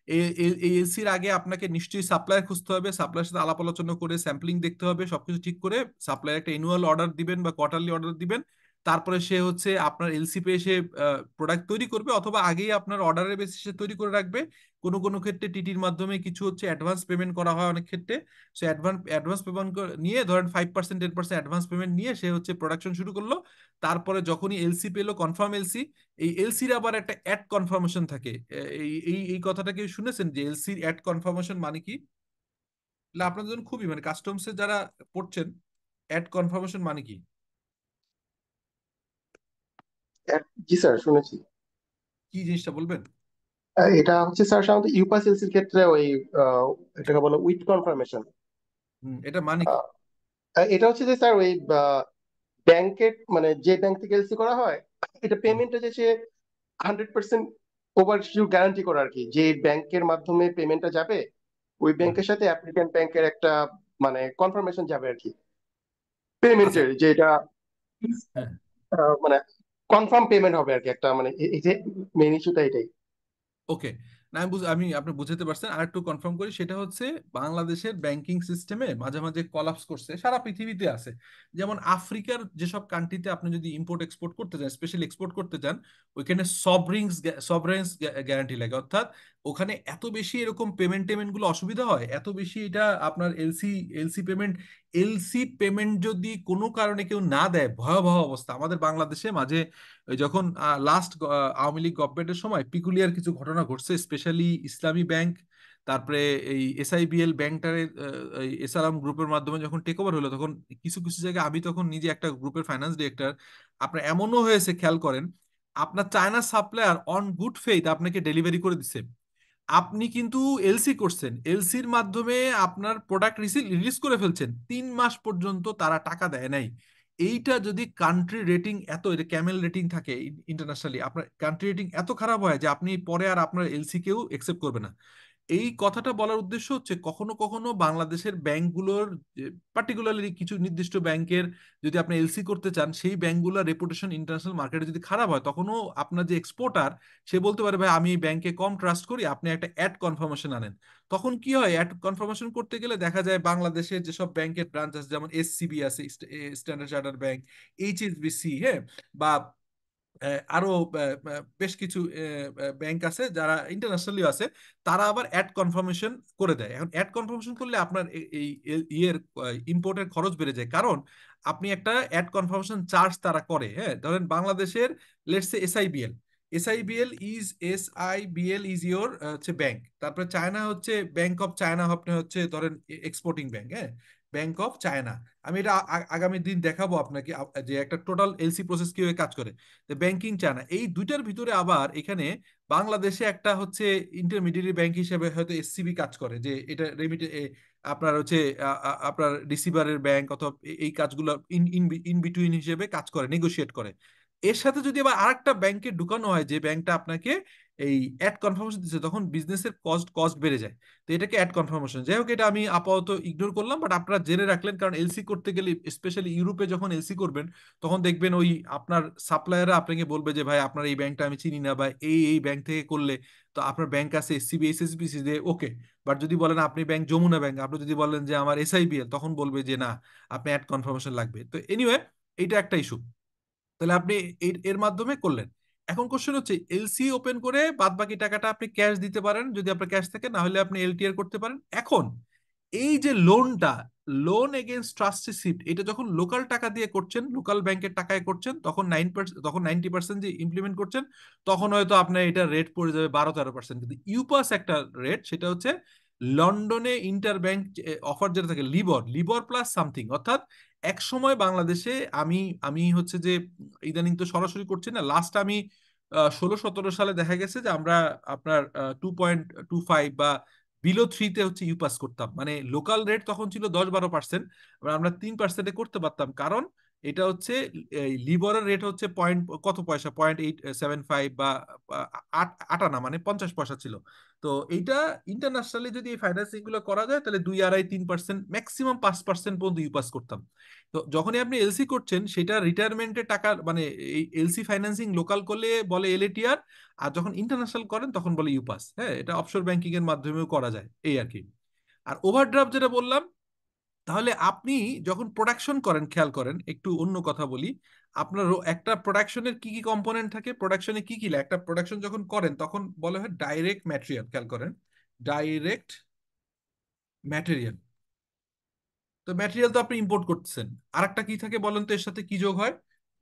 এই এলসির আগে আপনাকে নিশ্চয়ই সাপ্লায়ার খুঁজতে হবে, সাপ্লায়ার সাথে আলাপ আলোচনা করে স্যাম্পলিং দেখতে হবে, সবকিছু ঠিক করে সাপ্লায়ার একটা অ্যানুয়াল অর্ডার দিবেন বা কোয়ার্টারলি অর্ডার দিবেন। তারপরে সে হচ্ছে আপনার এলসি পেয়ে সে প্রোডাক্ট তৈরি করবে, অথবা আগেই আপনার অর্ডারের বেসিসে তৈরি করে রাখবে। কোনো কোনো ক্ষেত্রে টিটির মাধ্যমে কিছু হচ্ছে অ্যাডভান্স পেমেন্ট করা হয় অনেক ক্ষেত্রে। সে অ্যাডভান্স অ্যাডভান্স পেমেন্ট নিয়ে ধরেন 5% 10% অ্যাডভান্স পেমেন্ট নিয়ে সে হচ্ছে প্রোডাকশন শুরু করলো। তারপরে যখনই এলসি পেলো, কনফার্ম এলসি, এই এলসির আবার একটা অ্যাড কনফার্মেশন থাকে। এই এই এই কথাটা কি শুনেছেন যে এলসির অ্যাড কনফার্মেশন মানে কি? না, আপনাদের জন্য খুবই মানে কাস্টমসে যারা পড়ছেন, অ্যাড কনফার্মেশন মানে কি? জি স্যার, শুনেছি। কি জিনিসটা বলবেন? এটা হচ্ছে স্যার সাধারণত ইউপাসিএলসির ক্ষেত্রে ওই আহ, এটাকে বলে উইথ কনফার্মেশন। এটা মানে কি? এটা হচ্ছে যে স্যার ওই ব্যাংকের মানে যে ব্যাংক থেকে এলসি করা হয়, এটা হুম, পেমেন্টটা যে সে 100% ওভারশিওর গ্যারান্টি করা আর কি, যে ব্যাংকের মাধ্যমে পেমেন্টটা যাবে ওই হুম। ব্যাংকের সাথে অ্যাপ্লিক্যান্ট ব্যাংকের একটা মানে কনফার্মেশন যাবে আর কি, আচ্ছা। পেমেন্টের যে এটা হ্যাঁ। মানে কনফার্ম পেমেন্ট হবে আর কি, একটা মানে এই যে মেইন ইস্যুটা এটাই। ওকে। না, আমি আপনি বুঝাতে পারছেন, আর একটু কনফার্ম করি। সেটা হচ্ছে বাংলাদেশের ব্যাংকিং সিস্টেমে মাঝে মাঝে কলাপস করছে, সারা পৃথিবীতে আছে। যেমন আফ্রিকার যেসব কান্ট্রিতে আপনি যদি ইম্পোর্ট এক্সপোর্ট করতে চান, স্পেশালি এক্সপোর্ট করতে চান, ওইখানে সবরেন্স গ্যারান্টি লাগে, অর্থাৎ ওখানে এত বেশি এরকম পেমেন্ট গুলো অসুবিধা হয়, এত বেশি এটা আপনার এলসি পেমেন্ট যদি কোনো কারণে কেউ না দেয়, ভয়াবহ অবস্থা। আমাদের বাংলাদেশে মাঝে ওই যখন লাস্ট আওয়ামী লীগ গভর্নমেন্টের সময় পিকুলিয়ার কিছু ঘটনা ঘটছে, স্পেশালি ইসলামী ব্যাংক, তারপরে এই এসআইবিএল ব্যাংকটারে এসআরএম গ্রুপের মাধ্যমে যখন টেক ওভার হলো, তখন কিছু কিছু জায়গায় আমি তখন নিজে একটা গ্রুপের ফাইন্যান্স ডিরেক্টর, আপনার এমনও হয়েছে খেয়াল করেন, আপনার China supplier on good faith আপনাকে ডেলিভারি করে দিছে, আপনি কিন্তু এলসি করছেন, এলসির মাধ্যমে আপনার প্রোডাক্ট রিলিজ করে ফেলছেন, 3 মাস পর্যন্ত তারা টাকা দেয় নাই। এইটা যদি কান্ট্রি রেটিং এত, এটা ক্যামেল রেটিং থাকে ইন্টারন্যাশনালি, আপনার কান্ট্রি রেটিং এত খারাপ হয় যে আপনি পরে আর আপনার এলসি কেউ একসেপ্ট করবে না। এই কথাটা বলার উদ্দেশ্য হচ্ছে কখনো কখনো বাংলাদেশের ব্যাংকগুলোর, পার্টিকুলারলি কিছু নির্দিষ্ট ব্যাংকের, যদি আপনি এলসি করতে চান, সেই ব্যাংকগুলোর রেপুটেশন ইন্টারন্যাশনাল মার্কেটে যদি খারাপ হয়, তখনও আপনার যে এক্সপোর্টার, সে বলতে পারে ভাই আমি এই ব্যাংকে কম ট্রাস্ট করি, আপনি একটা অ্যাড কনফার্মেশন আনেন। তখন কি হয়, অ্যাড কনফার্মেশন করতে গেলে দেখা যায় বাংলাদেশের যেসব ব্যাংকের ব্রাঞ্চ আছে, যেমন এসসিবি আছে, স্ট্যান্ডার্ড চার্টার্ড ব্যাংক, এইচএসবিসি, হ্যাঁ, বা আরো বেশ কিছু ব্যাংক আছে যারা ইন্টারন্যাশনালি আছে, তারা আবার অ্যাড কনফার্মেশন করে দেয়। এখন অ্যাড কনফার্মেশন করলে আপনার এই ইয়ের ইম্পোর্টের খরচ বেড়ে যায়, কারণ আপনি একটা অ্যাড কনফার্মেশন চার্জ তারা করে। হ্যাঁ, ধরেন বাংলাদেশের let's say SIBL is your হচ্ছে ব্যাংক, তারপরে চায়না হচ্ছে ব্যাংক অফ চায়না, আপনি হচ্ছে ধরেন এক্সপোর্টিং ব্যাংক, হ্যাঁ, ব্যাংক অফ চায়না। আমি এটা আগামী দিন দেখাবো আপনাকে, যে একটা টোটাল এলসি প্রসেস কিভাবে কাজ করে। ব্যাংকিং চায়না, এই দুইটার ভিতরে আবার এখানে বাংলাদেশে একটা হচ্ছে ইন্টারমিডিয়েট ব্যাংক হিসেবে হয়তো এসসিবি কাজ করে, যে এটা আপনার হচ্ছে আপনার রিসিভারের ব্যাংক, অথবা এই কাজগুলো ইন ইন ইন বিটুইন হিসেবে কাজ করে, নেগোশিয়েট করে। এর সাথে যদি আবার আরেকটা ব্যাংকে ঢুকানো হয়, যে ব্যাংকটা আপনাকে এই অ্যাড কনফার্মেশন দিচ্ছে, তখন বিজনেসের কস্ট কস্ট বেড়ে যায়। তো এটাকে অ্যাড কনফার্মেশন, যাই হোক, এটা আমি আপাতত ইগনোর করলাম, বাট আপনারা জেনে রাখলেন, কারণ এলসি করতে গেলে স্পেশালি ইউরোপে যখন এলসি করবেন, তখন দেখবেন ওই আপনার সাপ্লায়াররা আপনাকে বলবে যে ভাই আপনার এই ব্যাংকটা আমি চিনি না, বা এই এই ব্যাংক থেকে করলে তো আপনার ব্যাংক আছে এসসিবি এসএসবিসি দিয়ে, ওকে। বাট যদি বলেন আপনি ব্যাংক যমুনা ব্যাংক, আপনি যদি বলেন যে আমার এসআইবিএল, তখন বলবে যে না, আপনি অ্যাড কনফার্মেশন লাগবে। তো এনিওয়ে, এইটা একটা ইস্যু। তাহলে আপনি এর মাধ্যমে করলেন। এখন কোশ্চেন হচ্ছে এলসি ওপেন করে বাদ বাকি টাকাটা আপনি ক্যাশ দিতে পারেন যদি আপনার ক্যাশ থাকে, না হলে আপনি এলটিআর করতে পারেন। এখন এই যে লোনটা, লোন এগেনস্ট ট্রাস্টিশিপ, এটা যখন লোকাল টাকা দিয়ে করছেন, লোকাল ব্যাংকের টাকায় করছেন, তখন 9%, তখন 90% যে ইমপ্লিমেন্ট করছেন, তখন হয়তো আপনার এটা রেট পড়ে যাবে 12-13%। কিন্তু ইউপাস একটা রেট, সেটা হচ্ছে লন্ডনে ইন্টার ব্যাংক অফার যেটা থাকে, লিবর লিবর প্লাস সামথিং। অর্থাৎ এক সময় বাংলাদেশে আমি আমি হচ্ছে যে ইদানিং তো সরাসরি করছি না, লাস্ট আমি 16-17 সালে দেখা গেছে যে আমরা আপনার 2.25 বা বিলো 3-তে হচ্ছে ইউপাস করতাম। মানে লোকাল রেট তখন ছিল 10-12%, আমরা 3%-এ করতে পারতাম। কারণ এটা হচ্ছে এই লিবরের রেট হচ্ছে পয়েন্ট কত পয়সা, 0.875 বা আটানা, মানে 50 পয়সা ছিল। তো এইটা ইন্টারন্যাশনালি যদি এই ফাইন্যান্সিং গুলো করা যায় তাহলে 2, 2.5, 3%, ম্যাক্সিমাম 5% পর্যন্ত ইউপাস করতাম। তো যখনই আপনি এলসি করছেন সেটা রিটায়ারমেন্টের টাকা, মানে এই এলসি ফাইন্যান্সিং লোকাল করলে বলে এলএটিআর, আর যখন ইন্টারন্যাশনাল করেন তখন বলে ইউপাস। হ্যাঁ, এটা অফশোর ব্যাংকিং এর মাধ্যমেও করা যায়, এই আর কি। আর ওভারড্রাফট যেটা বললাম, তাহলে আপনি যখন প্রোডাকশন করেন, খেয়াল করেন, একটু অন্য কথা বলি। আপনার একটা প্রোডাকশনের কি কি কম্পোনেন্ট থাকে, প্রোডাকশনে কি কি লাগে? একটা প্রোডাকশন যখন করেন তখন বলা হয় ডাইরেক্ট ম্যাটেরিয়াল, খেয়াল করেন, ডাইরেক্ট ম্যাটেরিয়াল। তো ম্যাটেরিয়াল তো আপনি ইম্পোর্ট করতেছেন। আর একটা কি থাকে বলেন তো, এর সাথে কি যোগ হয়?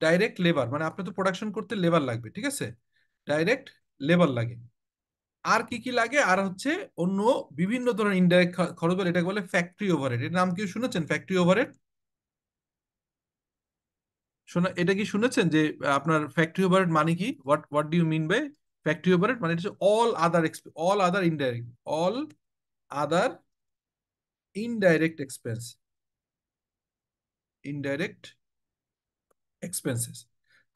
ডাইরেক্ট লেবার, মানে আপনার তো প্রোডাকশন করতে লেবার লাগবে, ঠিক আছে, ডাইরেক্ট লেবার লাগে। আর কি কি লাগে? আর হচ্ছে অন্য বিভিন্ন ধরনের ইনডাইরেক্ট খরচ, বলে এটাকে বলে ফ্যাক্টরি ওভারহেড। এর নাম কি শুনেছেন, ফ্যাক্টরি ওভারহেড? শোনা, এটা কি শুনেছেন যে আপনার ফ্যাক্টরি ওভারহেড মানে কি? What what do you mean by factory overhead? মানে এটা হচ্ছে all other indirect, all other indirect expense, indirect expenses.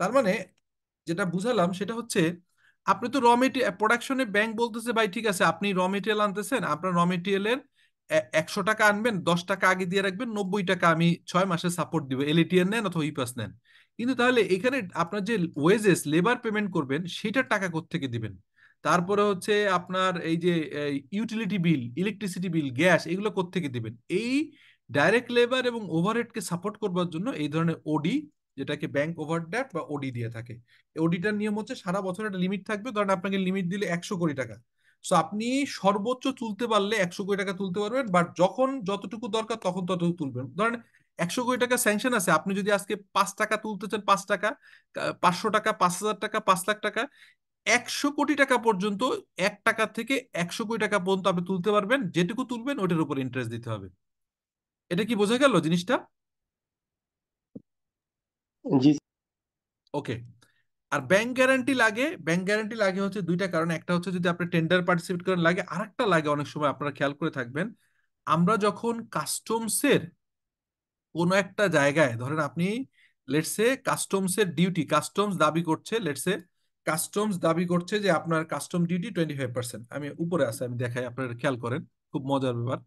তার মানে যেটা বুঝালাম সেটা হচ্ছে, আপনি তো র মেটেরিয়াল প্রোডাকশনে, ব্যাংক বলতেছে ভাই ঠিক আছে আপনি র মেটেরিয়াল আনতেছেন, আপনার র মেটেরিয়ালের 100 টাকা আনবেন, 10 টাকা আগে দিয়ে রাখবেন, 90 টাকা আমি 6 মাসে সাপোর্ট দিব, এলএটিআর নেন অথবা ইপাস নেন। কিন্তু তাহলে এখানে আপনার যে ওয়েজেস, লেবার পেমেন্ট করবেন, সেটার টাকা কোত্থেকে দিবেন? তারপরে হচ্ছে আপনার এই যে utility bill, electricity bill, gas, এগুলো কোত্থেকে দিবেন? এই ডাইরেক্ট লেবার এবং ওভারহেডকে সাপোর্ট করবার জন্য এই ধরনের ওডি, যেটাকে ব্যাংক ওভারড্রাফট বা ওডি দিয়ে থাকে। অডিটার নিয়ম হচ্ছে সারা বছর একটা লিমিট থাকবে, ধরেন আপনাকে লিমিট দিলে 100 কোটি টাকা। সো আপনি সর্বোচ্চ তুলতে পারলে 100 কোটি টাকা তুলতে পারবেন, বাট যখন যতটুকু দরকার তখন ততটুকু তুলবেন। ধরেন 100 কোটি টাকা স্যাংশন আছে, আপনি যদি আজকে 5 টাকা তুলতে চান, 5 টাকা, 500 টাকা, 5,000 টাকা, 5 লাখ টাকা, 100 কোটি টাকা পর্যন্ত, 1 টাকা থেকে 100 কোটি টাকা পর্যন্ত আপনি তুলতে পারবেন। যেটুকু তুলবেন ওইটার উপর ইন্টারেস্ট দিতে হবে। এটা কি বোঝা গেল জিনিসটা? জি। ওকে। আর ব্যাংক গ্যারান্টি লাগে, ব্যাংক গ্যারান্টি লাগে হচ্ছে দুইটা কারণ। একটা হচ্ছে যদি আপনি টেন্ডার পার্টিসিপেট করেন লাগে, আর একটা লাগে অনেক সময়, আপনারা খেয়াল করে থাকবেন, আমরা যখন কাস্টমসের কোনো একটা জায়গায়, ধরেন আপনি লেটসে কাস্টমসের ডিউটি, কাস্টমস দাবি করছে, লেটসে কাস্টমস দাবি করছে যে আপনার কাস্টম ডিউটি 25%, আমি উপরে আছে আমি দেখাই, আপনারা খেয়াল করেন, খুব মজার ব্যাপার।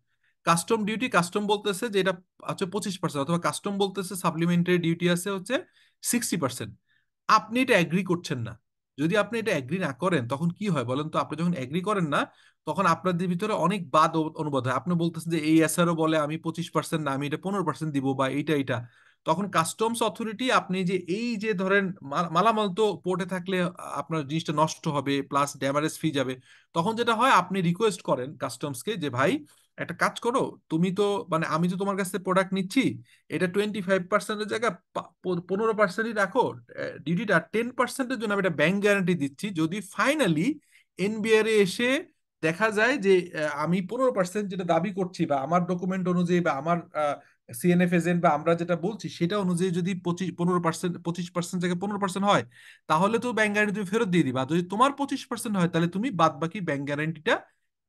কাস্টম ডিউটি, কাস্টম বলতেছে যে এটা হচ্ছে 25%, অথবা কাস্টম বলতেছে সাপ্লিমেন্টারি ডিউটি আছে হচ্ছে 60%। আপনি এটা অ্যাগ্রি করছেন না। যদি আপনি এটা অ্যাগ্রি না করেন তখন কি হয় বলেন তো? আপনি যখন অ্যাগ্রি করেন না, তখন আপনাদের ভিতরে অনেক বাদ অনুবাদ হয়। আপনি বলতেছেন যে এই এসআরও বলে আমি 25% না, আমি এটা 15% দিব, বা এইটা। তখন কাস্টমস অথরিটি, আপনি যে এই যে ধরেন মালামাল তো পোর্টে থাকলে আপনার জিনিসটা নষ্ট হবে, প্লাস ড্যামারেজ ফি যাবে। তখন যেটা হয়, আপনি রিকোয়েস্ট করেন কাস্টমসকে যে ভাই একটা কাজ করো, তুমি তো, মানে আমি তো তোমার কাছ থেকে প্রোডাক্ট নিচ্ছি, এটা 25%-এর জায়গায় 15%ই রাখো ডিউটিটা, 10%-এর জন্য আমি এটা ব্যাংক গ্যারান্টি দিচ্ছি, যদি ফাইনালি এনবিআর এ এসে দেখা যায় যে আমি 15% যেটা দাবি করছি, বা আমার ডকুমেন্ট অনুযায়ী, বা আমার সিএনএফ এজেন্ট, বা আমরা যেটা বলছি সেটা অনুযায়ী যদি 15%, 25% থেকে 15% হয়, তাহলে তো ব্যাংক গ্যারান্টি তুমি ফেরত দিয়ে দিবা। আর যদি তোমার 25% হয় তাহলে তুমি বাদ বাকি ব্যাংক গ্যারান্টিটা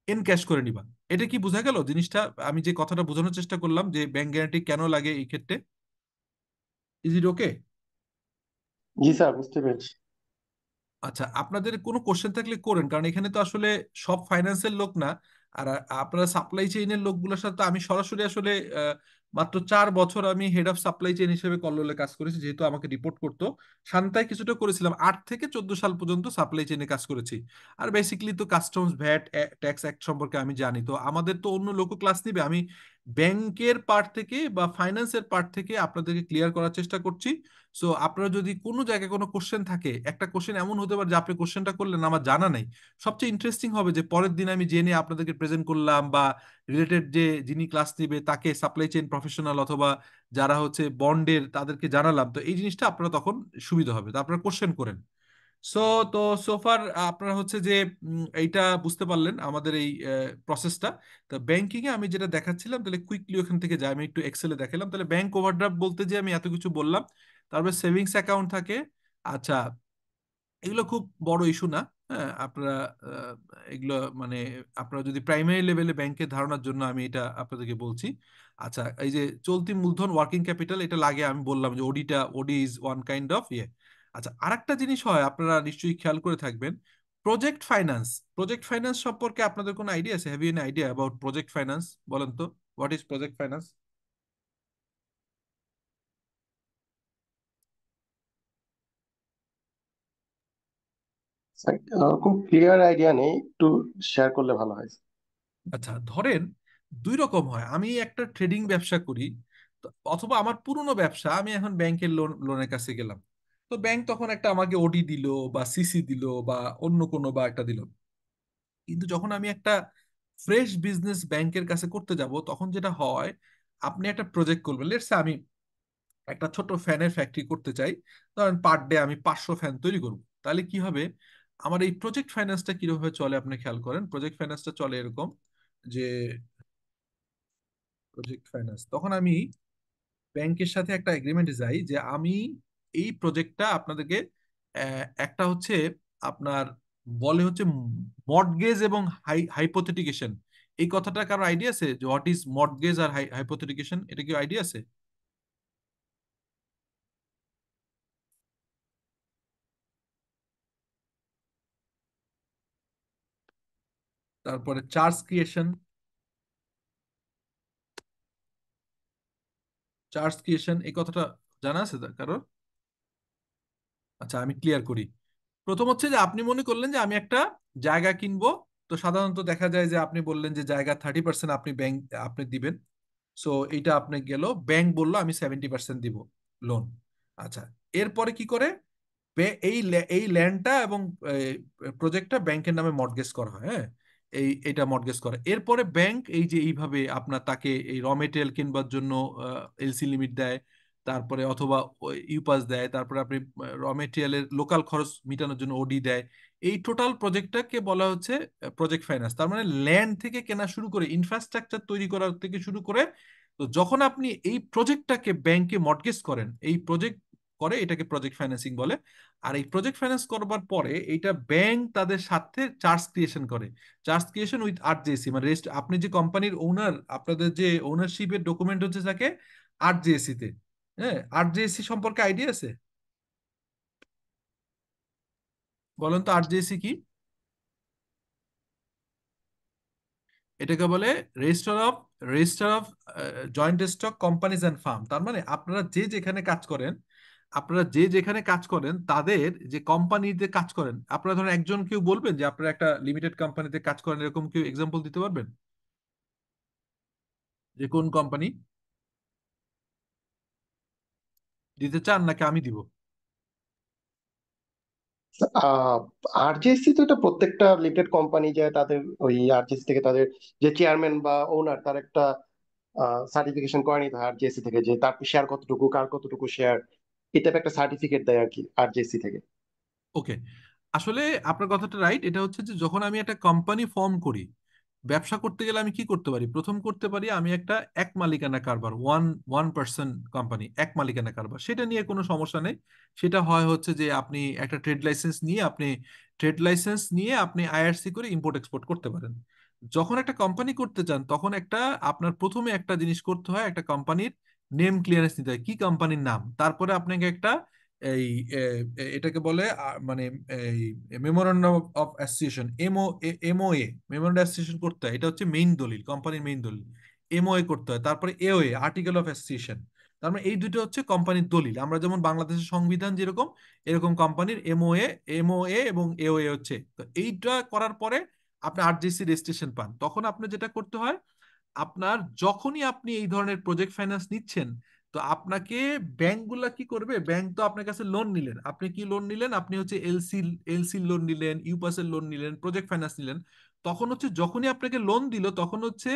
এনক্যাশ করে নিবা। এটা কি বোঝা গেল জিনিসটা? আমি যে কথাটা বোঝানোর চেষ্টা করলাম যে ব্যাংক গ্যারান্টি কেন লাগে এই ক্ষেত্রে। Is it okay? G sir, বুঝতে পেরেছি। আচ্ছা, আপনাদের কোনো কোশ্চেন থাকলে করেন, কারণ এখানে তো আসলে সব ফাইন্যান্সের লোক না। আর আপনারা সাপ্লাই চেইনের লোকগুলোর সাথে আমি সরাসরি আসলে মাত্র 4 বছর আমি হেড অফ সাপ্লাই চেইন হিসেবে কল্লোলে কাজ করেছি, যেহেতু আমাকে রিপোর্ট করতো। শান্তায় কিছুটা করেছিলাম, 8 থেকে 14 সাল পর্যন্ত সাপ্লাই চেইনে কাজ করেছি। আর বেসিক্যালি তো কাস্টমস, ভ্যাট, ট্যাক্স অ্যাক্ট সম্পর্কে আমি জানি। তো আমাদের তো অন্য লোকও ক্লাস নিবে, আমি ব্যাংকের পার্ট থেকে বা ফাইন্যান্সের পার্ট থেকে আপনাদেরকে ক্লিয়ার করার চেষ্টা করছি। সো আপনারা যদি কোনো জায়গায় কোনো কোশ্চেন থাকে, একটা কোশ্চেন এমন হতে পারে যে আপনি কোশ্চেনটা করলেন আমার জানা নেই, সবচেয়ে ইন্টারেস্টিং হবে যে পরের দিন আমি জেনে আপনাদেরকে প্রেজেন্ট করলাম, বা রিলেটেড যে যিনি ক্লাস নিবে তাকে, সাপ্লাই চেইন প্রফেশনাল অথবা যারা হচ্ছে বন্ডের তাদেরকে জানালাম, তো এই জিনিসটা আপনারা তখন সুবিধা হবে, তো আপনারা কোশ্চেন করেন। সো তো সোফার আপনারা হচ্ছে যে এইটা বুঝতে পারলেন আমাদের এই প্রসেসটা। তো ব্যাংকিং এ আমি যেটা দেখাচ্ছিলাম, তাহলে কুইকলি ওখান থেকে যাই, আমি একটু এক্সেলে দেখালাম। তাহলে ব্যাংক ওভারড্রাফট বলতে যে আমি এত কিছু বললাম, তারপরে সেভিংস অ্যাকাউন্ট থাকে। আচ্ছা, এগুলো খুব বড় ইস্যু না। হ্যাঁ, আপনারা আহ, এগুলো মানে আপনারা যদি প্রাইমারি লেভেলে ব্যাংকের ধারণার জন্য আমি এটা আপনাদেরকে বলছি। আচ্ছা, এই যে চলতি মূলধন ওয়ার্কিং ক্যাপিটাল, এটা লাগে, আমি বললাম যে ওডি ইজ ওয়ান কাইন্ড অফ ইয়ে। আচ্ছা, আরেকটা জিনিস হয়, আপনারা নিশ্চয়ই খেয়াল করে থাকবেন, প্রজেক্ট ফাইন্যান্স। প্রজেক্ট ফাইন্যান্স সম্পর্কে আপনাদের কোনো আইডিয়া আছে? Have U an idea about project finance? বলেন তো, what is project finance? Sir, খুব ক্লিয়ার আইডিয়া নেই, একটু শেয়ার করলে ভালো হয়। আচ্ছা, ধরেন দুই রকম হয়, আমি একটা ট্রেডিং ব্যবসা করি, অথবা আমার পুরনো ব্যবসা, আমি এখন ব্যাংকের লোনের কাছে গেলাম। তো ব্যাংক তখন একটা আমাকে ওডি দিল, বা সিসি দিল, বা অন্য কোনো বা একটা দিল। কিন্তু যখন আমি একটা ফ্রেশ বিজনেস ব্যাংকের কাছে করতে যাব, তখন যেটা হয়, আপনি একটা প্রজেক্ট করবেন। লেটস আমি একটা ছোট ফ্যানের ফ্যাক্টরি করতে চাই, ধরেন পার ডে আমি 500 ফ্যান তৈরি করব। তাহলে কি হবে, আমার এই প্রজেক্ট ফাইন্যান্সটা কিভাবে চলে আপনি খেয়াল করেন। প্রজেক্ট ফাইন্যান্সটা চলে এরকম যে, প্রজেক্ট ফাইন্যান্স, তখন আমি ব্যাংকের সাথে একটা এগ্রিমেন্টে যাই যে আমি এই প্রজেক্টটা আপনাদেরকে একটা হচ্ছে আপনার বলে হচ্ছে মর্টগেজ এবং হাইপোথেটিকেশন। এই কথাটা কারো আইডিয়া আছে যে হোয়াট ইজ মর্টগেজ আর হাইপোথেটিকেশন? এটা কি আইডিয়া আছে? তারপরে চার্জ ক্রিয়েশন। চার্জ ক্রিয়েশন এই কথাটা জানা আছে কারোর? আচ্ছা, আমি ক্লিয়ার করি। প্রথম হচ্ছে যে আপনি মনে করলেন যে আমি একটা জায়গা কিনবো। তো সাধারণত দেখা যায় যে আপনি বললেন যে জায়গা 30% আপনি ব্যাংক আপনি দিবেন। সো এইটা আপনি গেল, ব্যাংক বললো আমি 70% দিব লোন। আচ্ছা, এরপরে কি করে, এই ল্যান্ডটা এবং প্রজেক্টটা ব্যাংকের নামে মর্টগেজ করা হয়। হ্যাঁ, এটা মর্টগেজ করে। এরপরে ব্যাংক এই যে এইভাবে আপনার তাকে এই র মেটেরিয়াল কিনবার জন্য এলসি লিমিট দেয়, তারপরে অথবা ইউপাস দেয়, তারপরে আপনি র মেটেরিয়ালের লোকাল খরচ মিটানোর জন্য ওডি দেয়। এই টোটাল প্রজেক্টটাকে বলা হচ্ছে প্রজেক্ট ফাইন্যান্স। তার মানে ল্যান্ড থেকে কেনা শুরু করে ইনফ্রাস্ট্রাকচার তৈরি করার থেকে শুরু করে, তো যখন আপনি এই প্রজেক্টটাকে ব্যাংকে মর্টগেজ করেন, এই প্রজেক্ট করে, এটাকে প্রজেক্ট ফাইন্যান্সিং বলে। আর এই প্রজেক্ট ফাইন্যান্স করবার পরে এইটা ব্যাংক তাদের সাথে চার্জ ক্রিয়েশন করে। চার্জ ক্রিয়েশন উইথ আরজেএসি, মানে রেস্ট, আপনি যে কোম্পানির ওনার, আপনাদের যে ওনারশিপের ডকুমেন্ট হচ্ছে থাকে আরজেএসি তে। হ্যাঁ, আরজেএসি সম্পর্কে আইডিয়া আছে? বলেন তো আরজেএসি কি? এটাকে বলে register of register of joint stock companies and farm. তার মানে আপনারা যে যেখানে কাজ করেন, আপনারা যে যেখানে কাজ করেন তাদের যে কোম্পানিতে কাজ করেন, আপনারা ধরেন একজন কেউ বলবেন যে আপনারা একটা লিমিটেড কোম্পানিতে কাজ করেন, এরকম কেউ এক্সাম্পল দিতে পারবেন যে কোন কোম্পানি? দিতে চান নাকি আমি দিব? আরজেসি তো এটা প্রত্যেকটা লিমিটেড কোম্পানি যায় তাদের ওই আরজেসি থেকে তাদের যে চেয়ারম্যান বা ওনার তার একটা সার্টিফিকেশন করে নিতে হয় আরজেসি থেকে, যে তার শেয়ার কতটুকু, কার কতটুকু শেয়ার, এটা একটা সার্টিফিকেট দেয় আর কি আরজেসি থেকে। ওকে, আসলে আপনার কথাটা রাইট। এটা হচ্ছে যে যখন আমি একটা কোম্পানি ফর্ম করি, ব্যবসা করতে গেলে আমি কি করতে পারি, প্রথম করতে পারি আমি একটা এক মালিকানা কারবার, ওয়ান ওয়ান পার্সন কোম্পানি, এক মালিকানা কারবার, সেটা নিয়ে কোনো সমস্যা নেই। সেটা হয় হচ্ছে যে আপনি একটা ট্রেড লাইসেন্স নিয়ে আপনি আইআরসি করে ইম্পোর্ট এক্সপোর্ট করতে পারেন। যখন একটা কোম্পানি করতে চান, তখন আপনার প্রথমে একটা জিনিস করতে হয়, একটা কোম্পানির নেম ক্লিয়ারেন্স নিতে হয়, কি কোম্পানির নাম, তারপরে আপনাকে একটা এই এটাকে বলে মানে এই memorandum of association, MOA, memorandum association করতে হয়। এটা হচ্ছে মেইন দলিল, কোম্পানির মেইন দলিল। এমওএ করতে হয়, তারপরে এওএ, আর্টিকেল অফ অ্যাসোসিয়েশন। তার মানে এই দুটো হচ্ছে কোম্পানির দলিল। আমরা যেমন বাংলাদেশের সংবিধান যেরকম, এরকম কোম্পানির এমওএ এবং এওএ হচ্ছে। তো এইটা করার পরে আপনি আরজিসি রেজিস্ট্রেশন পান। তখন আপনি যেটা করতে হয়, আপনার যখনই আপনি এই ধরনের প্রজেক্ট ফাইন্যান্স নিচ্ছেন, তো আপনাকে ব্যাংকগুলা কি করবে, ব্যাংক তো আপনার কাছে লোন নিলেন, আপনি কি লোন নিলেন, আপনি হচ্ছে এলসি লোন নিলেন, ইউপাসের লোন নিলেন, প্রজেক্ট ফাইন্যান্স নিলেন। তখন হচ্ছে যখনই আপনাকে লোন দিল, তখন হচ্ছে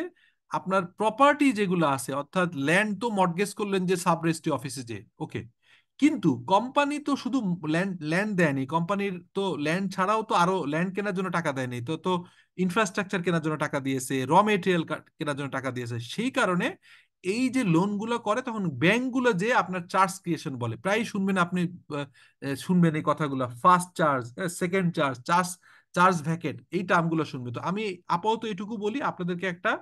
আপনার প্রপার্টি যেগুলো আছে, অর্থাৎ ল্যান্ড তো মর্টগেজ করলেন যে সাব রেজিস্ট্রি অফিসে, যে ওকে। কিন্তু কোম্পানি তো শুধু ল্যান্ড ল্যান্ড দেয়নি, কোম্পানির তো ল্যান্ড ছাড়াও তো আরো ল্যান্ড কেনার জন্য টাকা দেয়নি, তো তো ইনফ্রাস্ট্রাকচার কেনার জন্য টাকা দিয়েছে, র মেটেরিয়াল কেনার জন্য টাকা দিয়েছে। সেই কারণে এই যে লোনগুলো করে, তখন ব্যাংকগুলো যে আপনার চার্জ ক্রিয়েশন বলে, প্রায় শুনবেন আপনি, শুনবেন এই কথাগুলো, first charge, second charge, charge charge ভ্যাকেট, এই টার্মগুলো শুনবে। তো আমি আপাতত এটুকু বলি আপনাদেরকে, একটা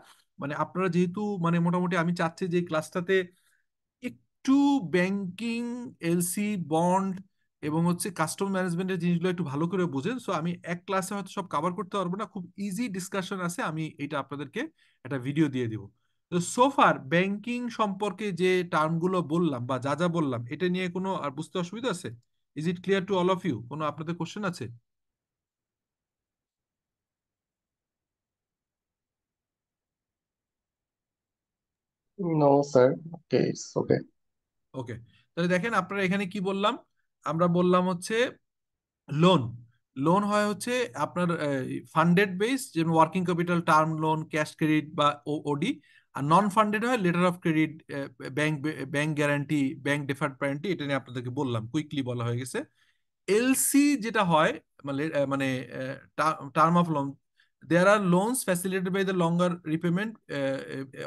মানে আপনারা যেহেতু মানে মোটামুটি, আমি চাচ্ছি যে ক্লাসটাতে একটু ব্যাংকিং, এলসি, বন্ড এবং হচ্ছে কাস্টমার ম্যানেজমেন্টের জিনিসগুলো একটু ভালো করে বুঝেন। সো আমি এক ক্লাসে হয়তো সব কভার করতে পারবো না, খুব ইজি ডিসকাশন আছে, আমি এটা আপনাদেরকে একটা ভিডিও দিয়ে দিব। তো সোফার ব্যাংকিং সম্পর্কে যে টার্মগুলো বললাম বা যা যা বললাম, এটা নিয়ে কোনো আর বুঝতে অসুবিধা আছে? Is it clear to all of you? কোনো আপনাদের কোশ্চেন আছে? নো স্যার, ওকে, ওকে। ওকে, তাহলে দেখেন আপনারা এখানে কি বললাম, আমরা বললাম হচ্ছে লোন। লোন হয় হচ্ছে আপনার ফান্ডেড বেস, যেমন working capital, term loan, cash credit বা ওডি। আর নন ফান্ডেড হয় letter of credit, bank bank guarantee, bank deferred guarantee. এটা নিয়ে আপনাদেরকে বললাম, কুইকলি বলা হয়ে গেছে। এলসি যেটা হয়, মানে term of loan, there are loans facilitated by the longer repayment.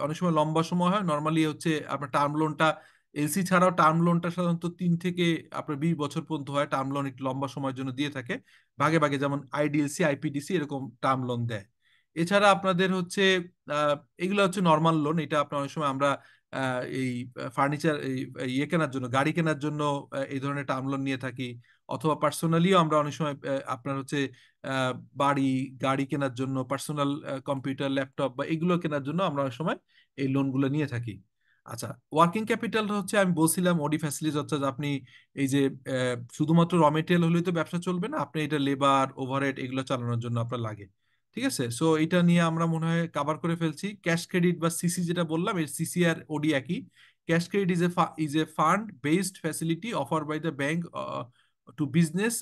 অনেক সময় লম্বা সময় হয়, নর্মালি হচ্ছে আপনার টার্ম লোনটা, এলসি ছাড়াও টার্ম লোনটা সাধারণত 3 থেকে আপনার 20 বছর পর্যন্ত হয়। টার্ম লোন একটু লম্বা সময়ের জন্য দিয়ে থাকে, ভাগে ভাগে, যেমন আইডিএলসি, আইপিডিসি এরকম টার্ম লোন দেয়। এছাড়া আপনাদের হচ্ছে আহ, এগুলো হচ্ছে নর্মাল লোন। এটা আপনার অনেক সময় আমরা এই ফার্নিচার, ইয়ে কেনার জন্য, গাড়ি কেনার জন্য এই ধরনের টার্ম লোন নিয়ে থাকি। অথবা পার্সোনালিও আমরা অনেক সময় আপনার হচ্ছে আহ, বাড়ি, গাড়ি কেনার জন্য, পার্সোনাল কম্পিউটার, ল্যাপটপ বা এগুলো কেনার জন্য আমরা অনেক সময় এই লোনগুলো নিয়ে থাকি। আচ্ছা, ওয়ার্কিং ক্যাপিটাল হচ্ছে আমি বলছিলাম ওডি ফ্যাসিলিটিস, অর্থাৎ আপনি এই যে শুধুমাত্র র মেটেরিয়াল হলেই তো ব্যবসা চলবে না, আপনি এটা লেবার, ওভারহেড এগুলো চালানোর জন্য আপনার লাগে। ঠিক আছে, সো এটা নিয়ে আমরা মনে হয় কাভার করে ফেলছি। ক্যাশ ক্রেডিট বা সিসি যেটা বললাম, এর সিসি আর ওডি একই। Cash credit is a fund based facility offer by the bank to business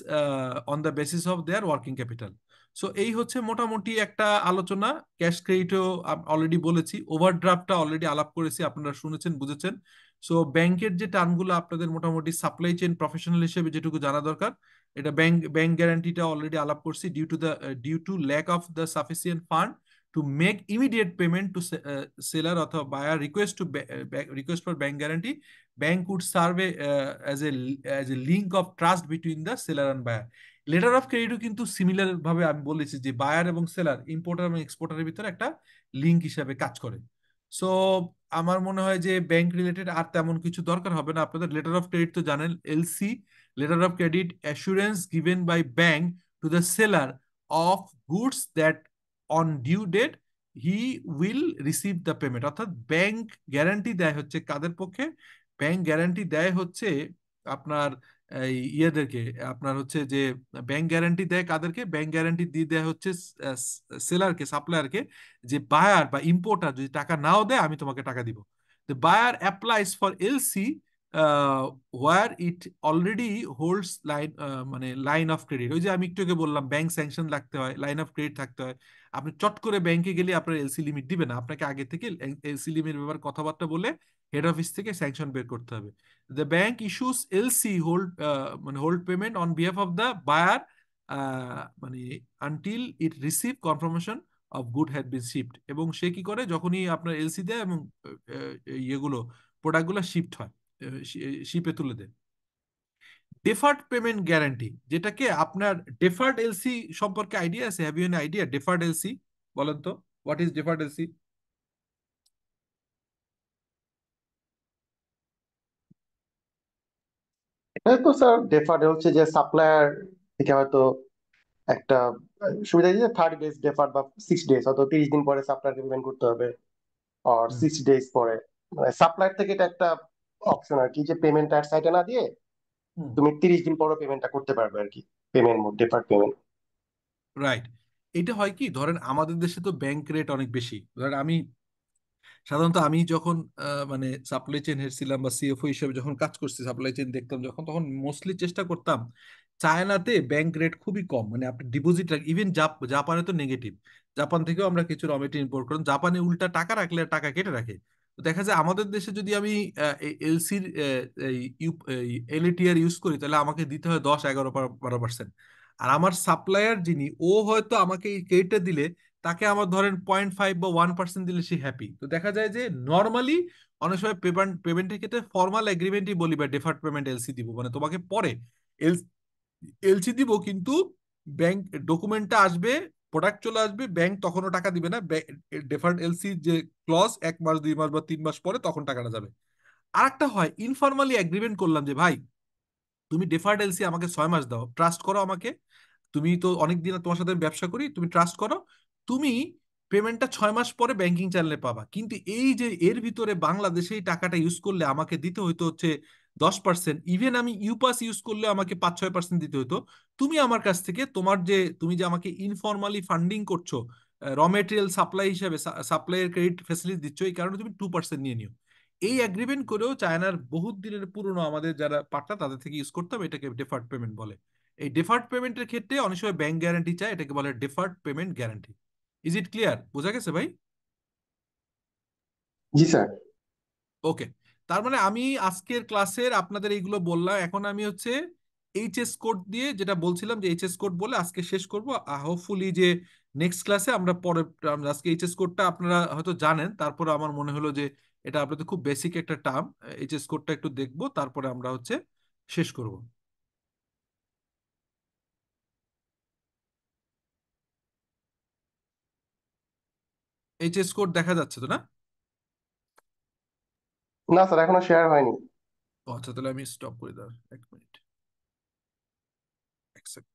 on the basis of their working capital. So এই হচ্ছে মোটামুটি একটা আলোচনা। ক্যাশ ক্রেডিটও অলরেডি বলেছি, ওভারড্রাফটটা অলরেডি আলাপ করেছি, আপনারা শুনেছেন, বুঝেছেন। সো ব্যাংকের যে টার্মগুলো আপনাদের মোটামুটি সাপ্লাই চেইন প্রফেশনাল হিসেবে যেটুকু জানা দরকার, এটা ব্যাংক ব্যাংক গ্যারান্টিটা অলরেডি আলাপ করছি। Due to lack of the sufficient fund to make immediate payment to seller অথবা buyer request to request for bank guarantee, bank would serve as a link of trust between the seller and buyer. Letter of ক্রেডিটও কিন্তু similar ভাবে আমি বলেছি যে buyer এবং seller, importer এবং এক্সপোর্টারের ভিতরে একটা লিঙ্ক হিসাবে কাজ করে। সো আমার মনে হয় যে ব্যাংক রিলেটেড আর তেমন কিছু দরকার হবে না আপনাদের। লেটার অফ ক্রেডিট তো জানেন, LC, letter of credit, assurance given by bank to the seller of goods that on due date he will receive the payment. অর্থাৎ ব্যাংক গ্যারান্টি দেয় হচ্ছে কাদের পক্ষে? ব্যাংক গ্যারান্টি দেয় হচ্ছে আপনার এই ইয়েদেরকে, আপনার হচ্ছে যে ব্যাংক গ্যারান্টি দেয় কাদেরকে? ব্যাংক গ্যারান্টি দিয়ে দেয় হচ্ছে সেলারকে, সাপ্লায়ারকে, যে বায়ার বা ইম্পোর্টার যদি টাকা নাও দেয়, আমি তোমাকে টাকা দিব। The buyer applies for LC where it already holds line, মানে লাইন অফ ক্রেডিট। ওই যে আমি একটু আগে বললাম, ব্যাংক স্যাংশন লাগতে হয়, লাইন অফ ক্রেডিট থাকতে হয়। আপনি চট করে ব্যাংকে গেলে আপনার এলসি লিমিট দিবে না, আপনাকে আগে থেকে এলসি লিমিট ব্যাপারে কথাবার্তা বলে হেড অফিস থেকে স্যাংশন বের করতে হবে। The bank issues LC hold, মানে hold payment on behalf of the buyer, মানে until it receive confirmation of good had been shipped. এবং সে কি করে, যখনই আপনার এলসি দেয় এবং ইয়েগুলো, প্রোডাক্টগুলো শিফট হয়, শিপে তুলে দেয়। ডেফার্ড পেমেন্ট গ্যারান্টি, যেটাকে আপনার ডেফার্ড এলসি সম্পর্কে আইডিয়া আছে? Have U an idea deferred LC? বলেন তো, হোয়াট ইজ ডেফার্ড এলসি? এটা তো স্যার ডেফার্ড হচ্ছে যে সাপ্লায়ার থেকে হয়তো একটা সুবিধা দিয়েছে, 30 ডেজ ডেফার্ড বা 6 ডেজ, হয়তো 30 দিন পরে সাপ্লায়ারকে পেমেন্ট করতে হবে, আর 6 ডেজ পরে। মানে সাপ্লায়ার থেকে এটা একটা অপশন আর কি, যে পেমেন্ট আর সাইটে না দিয়ে তুমি 30 দিন পরে পেমেন্টটা করতে পারবে আর কি, payment mode, deferred payment. Right. এটা হয় কি, ধরেন আমাদের দেশে তো ব্যাংক রেট অনেক বেশি। ধরেন আমি সাধারণত আমি যখন মানে সাপ্লাই চেইন হেড ছিলাম বা সিএফও হিসেবে যখন কাজ করছি, সাপ্লাই চেইন দেখতাম যখন, তখন মোস্টলি চেষ্টা করতাম চায়নাতে ব্যাংক রেট খুবই কম, মানে আপনি ডিপোজিট ইভেন জাপানে তো নেগেটিভ, জাপান থেকেও আমরা কিছু র মেটেরিয়াল ইম্পোর্ট করলাম, জাপানে উল্টা টাকা রাখলে টাকা কেটে রাখে। তো দেখা যায় আমাদের দেশে যদি আমি এলসির এলএটিআর ইউজ করি, তাহলে আমাকে দিতে হয় 10-11-12%। আর আমার সাপ্লায়ার যিনি, ও হয়তো আমাকে এই ক্রেডিটটা দিলে তাকে আমার ধরেন 0.5 বা 1% দিলে সে হ্যাপি। তো দেখা যায় যে নর্মালি অনেক সময় পেমেন্টের ক্ষেত্রে ফর্মাল এগ্রিমেন্টই বলি বা ডেফার্ড পেমেন্ট এলসি দিব, মানে তোমাকে পরে এলসি দিব, কিন্তু ব্যাংক ডকুমেন্টটা আসবে, প্রোডাক্ট চলে আসবে, ব্যাংক তখনও টাকা দিবে না। ডেফার্ড এলসি যে ক্লজ 1 মাস 2 মাস বা 3 মাস পরে তখন টাকাটা যাবে। আর একটা হয় ইনফরমালি এগ্রিমেন্ট করলাম যে ভাই তুমি ডেফার্ড এলসি আমাকে 6 মাস দাও, ট্রাস্ট করো আমাকে, তুমি তো অনেক দিন তোমার সাথে আমি ব্যবসা করি, তুমি ট্রাস্ট করো, তুমি পেমেন্টটা 6 মাস পরে ব্যাংকিং চ্যানেলে পাবা। কিন্তু এই যে এর ভিতরে বাংলাদেশে এই টাকাটা ইউজ করলে আমাকে দিতে হইতো হচ্ছে 10%, ইভেন আমি ইউপাস ইউজ করলে আমাকে 5-6% দিতে হতো। তুমি আমার কাছ থেকে তুমি যে আমাকে ইনফর্মালি ফান্ডিং করছো, র মেটেরিয়াল সাপ্লাই হিসাবে, সাপ্লাইয়ের ক্রেডিট ফ্যাসিলিটি দিচ্ছ, এই কারণে তুমি 2% নিয়ে নিও। এই এগ্রিমেন্ট করেও চায়নার বহুত দিনের পুরনো আমাদের যারা পার্টনার তাদের থেকে ইউজ করতাম, এটাকে ডেফার্ড পেমেন্ট বলে। এই ডেফার্ড পেমেন্টের ক্ষেত্রে অনেক সময় ব্যাংক গ্যারান্টি চায়, এটাকে বলে deferred payment guarantee. Is it clear? বোঝা গেছে ভাই? জি স্যার। ওকে। তার মানে আমি আজকের ক্লাসের আপনাদের এইগুলো বললাম, এখন আমি হচ্ছে এইচএস কোড দিয়ে যেটা বলছিলাম যে এইচএস কোড বলে আজকে শেষ করব। হোপফুলি যে নেক্সট ক্লাসে আমরা পরে, আজকে এইচএস কোডটা আপনারা হয়তো জানেন, তারপরে আমার মনে হলো যে এটা আপনাদের খুব বেসিক একটা টার্ম, এইচএস কোডটা একটু দেখবো, তারপরে আমরা হচ্ছে শেষ করব। এইচএস কোড দেখা যাচ্ছে তো না? না স্যার, এখনো শেয়ার হয়নি। ও আচ্ছা, তাহলে আমি স্টপ করে দাও 1 মিনিট, 1 সেকেন্ড,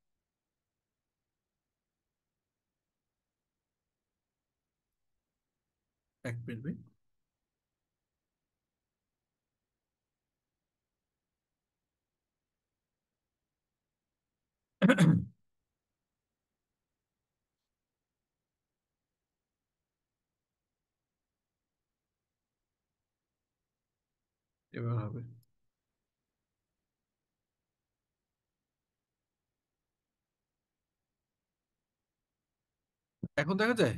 1 মিনিট ভাই। এবার হবে। এখন দেখা যায়?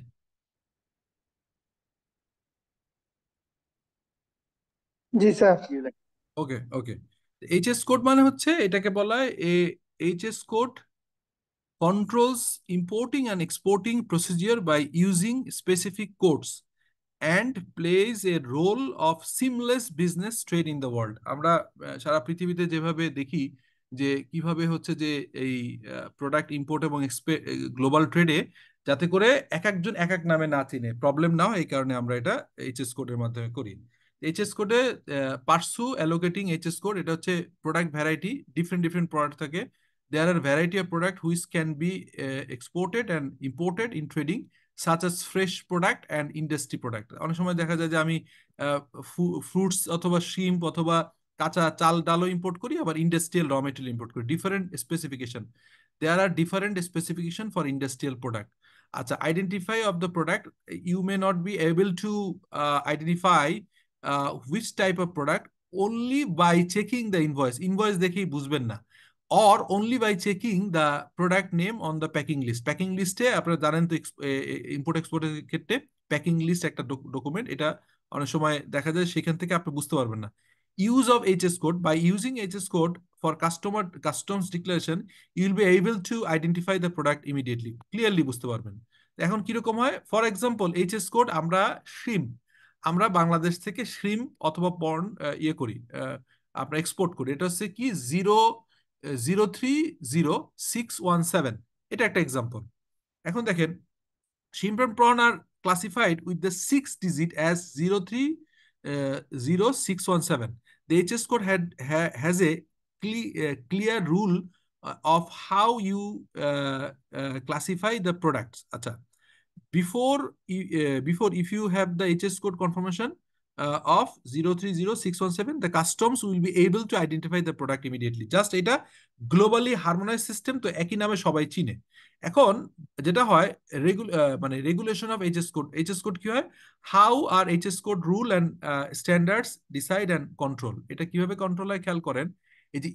জি স্যার। ওকে ওকে। এইচএস কোড মানে হচ্ছে, এটাকে বলা হয় HS code controls importing and exporting procedure by using specific codes and plays a role of seamless business trade in the world. আমরা সারা পৃথিবীতে যেভাবে দেখি যে কিভাবে হচ্ছে যে এই প্রোডাক্ট ইম্পোর্ট এবং গ্লোবাল ট্রেডে যাতে করে এক একজন এক এক নামে না চিনে, প্রবলেম না হয়, এই কারণে আমরা এটা এইচএস কোডের মাধ্যমে করি। এইচএস কোডে পার্সু অ্যালোকেটিং এইচএস কোড, এটা হচ্ছে product variety, different different product থাকে। There are variety of product which can be exported and imported in trading, such as fresh product and industry product. অনেক সময় দেখা যায় যে আমি ফ্রুটস অথবা শিম্প অথবা কাঁচা চাল ডালও ইম্পোর্ট করি, আবার ইন্ডাস্ট্রিয়াল র মেটেরিয়াল ইম্পোর্ট করি, different specification. There are different specification for industrial product. আচ্ছা, identify of the product, you may not be able to identify which type of product only by checking the invoice, invoice দেখেই বুঝবেন না, or only by checking the product name on the packing list. Packing লিস্টে আপনারা জানেন তো, import এক্সপোর্টের ক্ষেত্রে packing list একটা ডকুমেন্ট, এটা অনেক সময় দেখা যায় সেখান থেকে আপনি বুঝতে পারবেন না। Use of HS code, by using HS code for customs declaration, you will be able to identify the product immediately, clearly বুঝতে পারবেন। এখন কিরকম হয়, ফর এক্সাম্পল এইচএস কোড, আমরা শ্রিম, আমরা বাংলাদেশ থেকে শ্রিম অথবা পর্ন ইয়ে করি, আমরা এক্সপোর্ট করি, এটা হচ্ছে কি 0300617, এটা একটা এক্সাম্পল। এখন দেখেন, shrimp and prawn are classified with the 6 digit as 0300617. The HS code has a clear rule of how you classify the products. Acha. Before if you have the HS code confirmation, of 030617, the customs will be able to identify the product immediately. Just এটা globally harmonise system, তো একই নামে সবাই চিনে। এখন যেটা হয় মানে regulation of HS code. HS code কি হয়? How are HS code rule and standards decide and control. এটা কিভাবে কন্ট্রোল হয় খেয়াল করেন। এই যে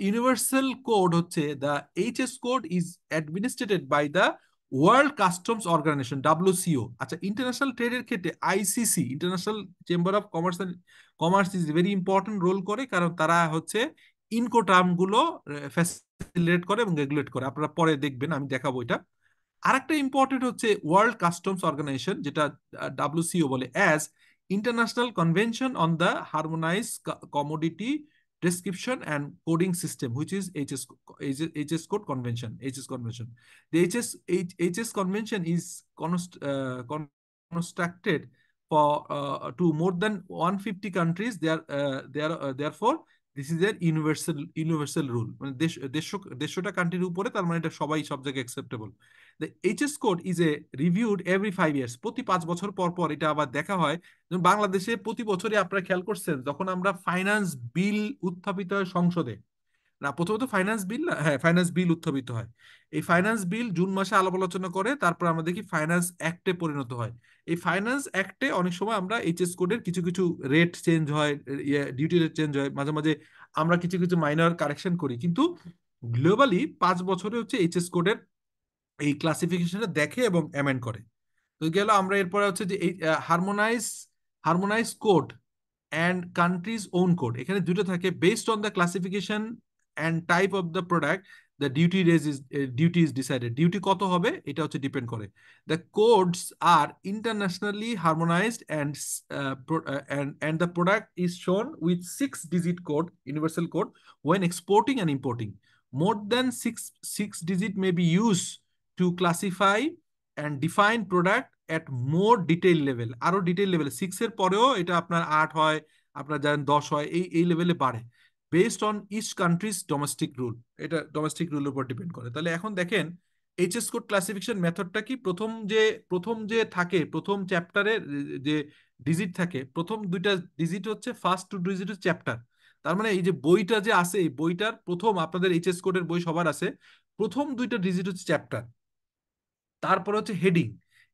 ইউনিভার্সাল কোড হচ্ছে, the HS code is administered by the world customs organisation, WCO। আচ্ছা, ইন্টারন্যাশনাল ট্রেডের ক্ষেত্রে ICC, international chamber of commerce is very important role করে, কারণ তারা হচ্ছে ইনকোটার্ম গুলো ফ্যাসিলিটেট করে এবং রেগুলেট করে। আপনারা পরে দেখবেন, আমি দেখাবো এটা। আরেকটা ইম্পর্টেন্ট হচ্ছে ওয়ার্ল্ড কাস্টমস অর্গানাইজেশন, যেটা WCO বলে, as international convention on the harmonise commodity description and coding system, which is HS code convention, HS convention. The HS convention is constructed for to more than 150 countries. Therefore this is a universal rule, মানে দেড়শোটা কান্ট্রির উপরে, তার মানে এটা সবাই সব জায়গায় acceptable. The HS code is a reviewed every 5 years, প্রতি 5 বছর পর পর এটা আবার দেখা হয়। যেমন বাংলাদেশে প্রতি বছরই আপনারা খেয়াল করছেন, যখন আমরা ফাইন্যান্স বিল উত্থাপিত হয় সংসদে, না প্রথমত ফাইন্যান্স বিল, না হ্যাঁ ফাইন্যান্স বিল উত্থাপিত হয়। এই ফাইন্যান্স বিল জুন মাসে আলাপ আলোচনা করে, তারপর আমরা দেখি ফাইন্যান্স অ্যাক্টে পরিণত হয়। এই ফাইন্যান্স অ্যাক্টে অনেক সময় আমরা এইচএস কোডের কিছু কিছু রেট চেঞ্জ হয়, ডিউটি রেট চেঞ্জ হয়, মাঝে মাঝে আমরা কিছু কিছু মাইনর কারেকশন করি, কিন্তু গ্লোবালি 5 বছরে হচ্ছে এইচএস কোডের এই ক্লাসিফিকেশনটা দেখে এবং অ্যামেন্ড করে। তো গেল, আমরা এরপরে হচ্ছে যে এই harmonise code and countries own code, এখানে দুটো থাকে। Based on the classification and type of the product, the duty is decided. Duty কত হবে এটা হচ্ছে ডিপেন্ড করে। The codes are internationally harmonised and the product is shown with 6-digit code, universal code, when exporting and importing. More than six digit may be used to classify and define product at more detail level, আরো detail লেভেলে। 6 এর পরেও এটা আপনার 8 হয়, আপনার জানেন 10 হয়, এই লেভেলে বাড়ে, based on each countries domestic rule. এটা ডোমেস্টিক রুলের উপর ডিপেন্ড করে। তাহলে এখন দেখেন এইচএস কোড ক্লাসিফিকেশন মেথডটা কি। প্রথম যে থাকে, প্রথম চ্যাপ্টারে যে ডিজিট থাকে, প্রথম দুইটা ডিজিট হচ্ছে, ফার্স্ট 2 ডিজিট হচ্ছে চ্যাপ্টার। তার মানে এই যে বইটা যে আছে, এই বইটার প্রথম, আপনাদের এইচএস কোডের বই সবার আছে, প্রথম দুইটা ডিজিট হচ্ছে চ্যাপ্টার। তারপরে হচ্ছে হেডিং,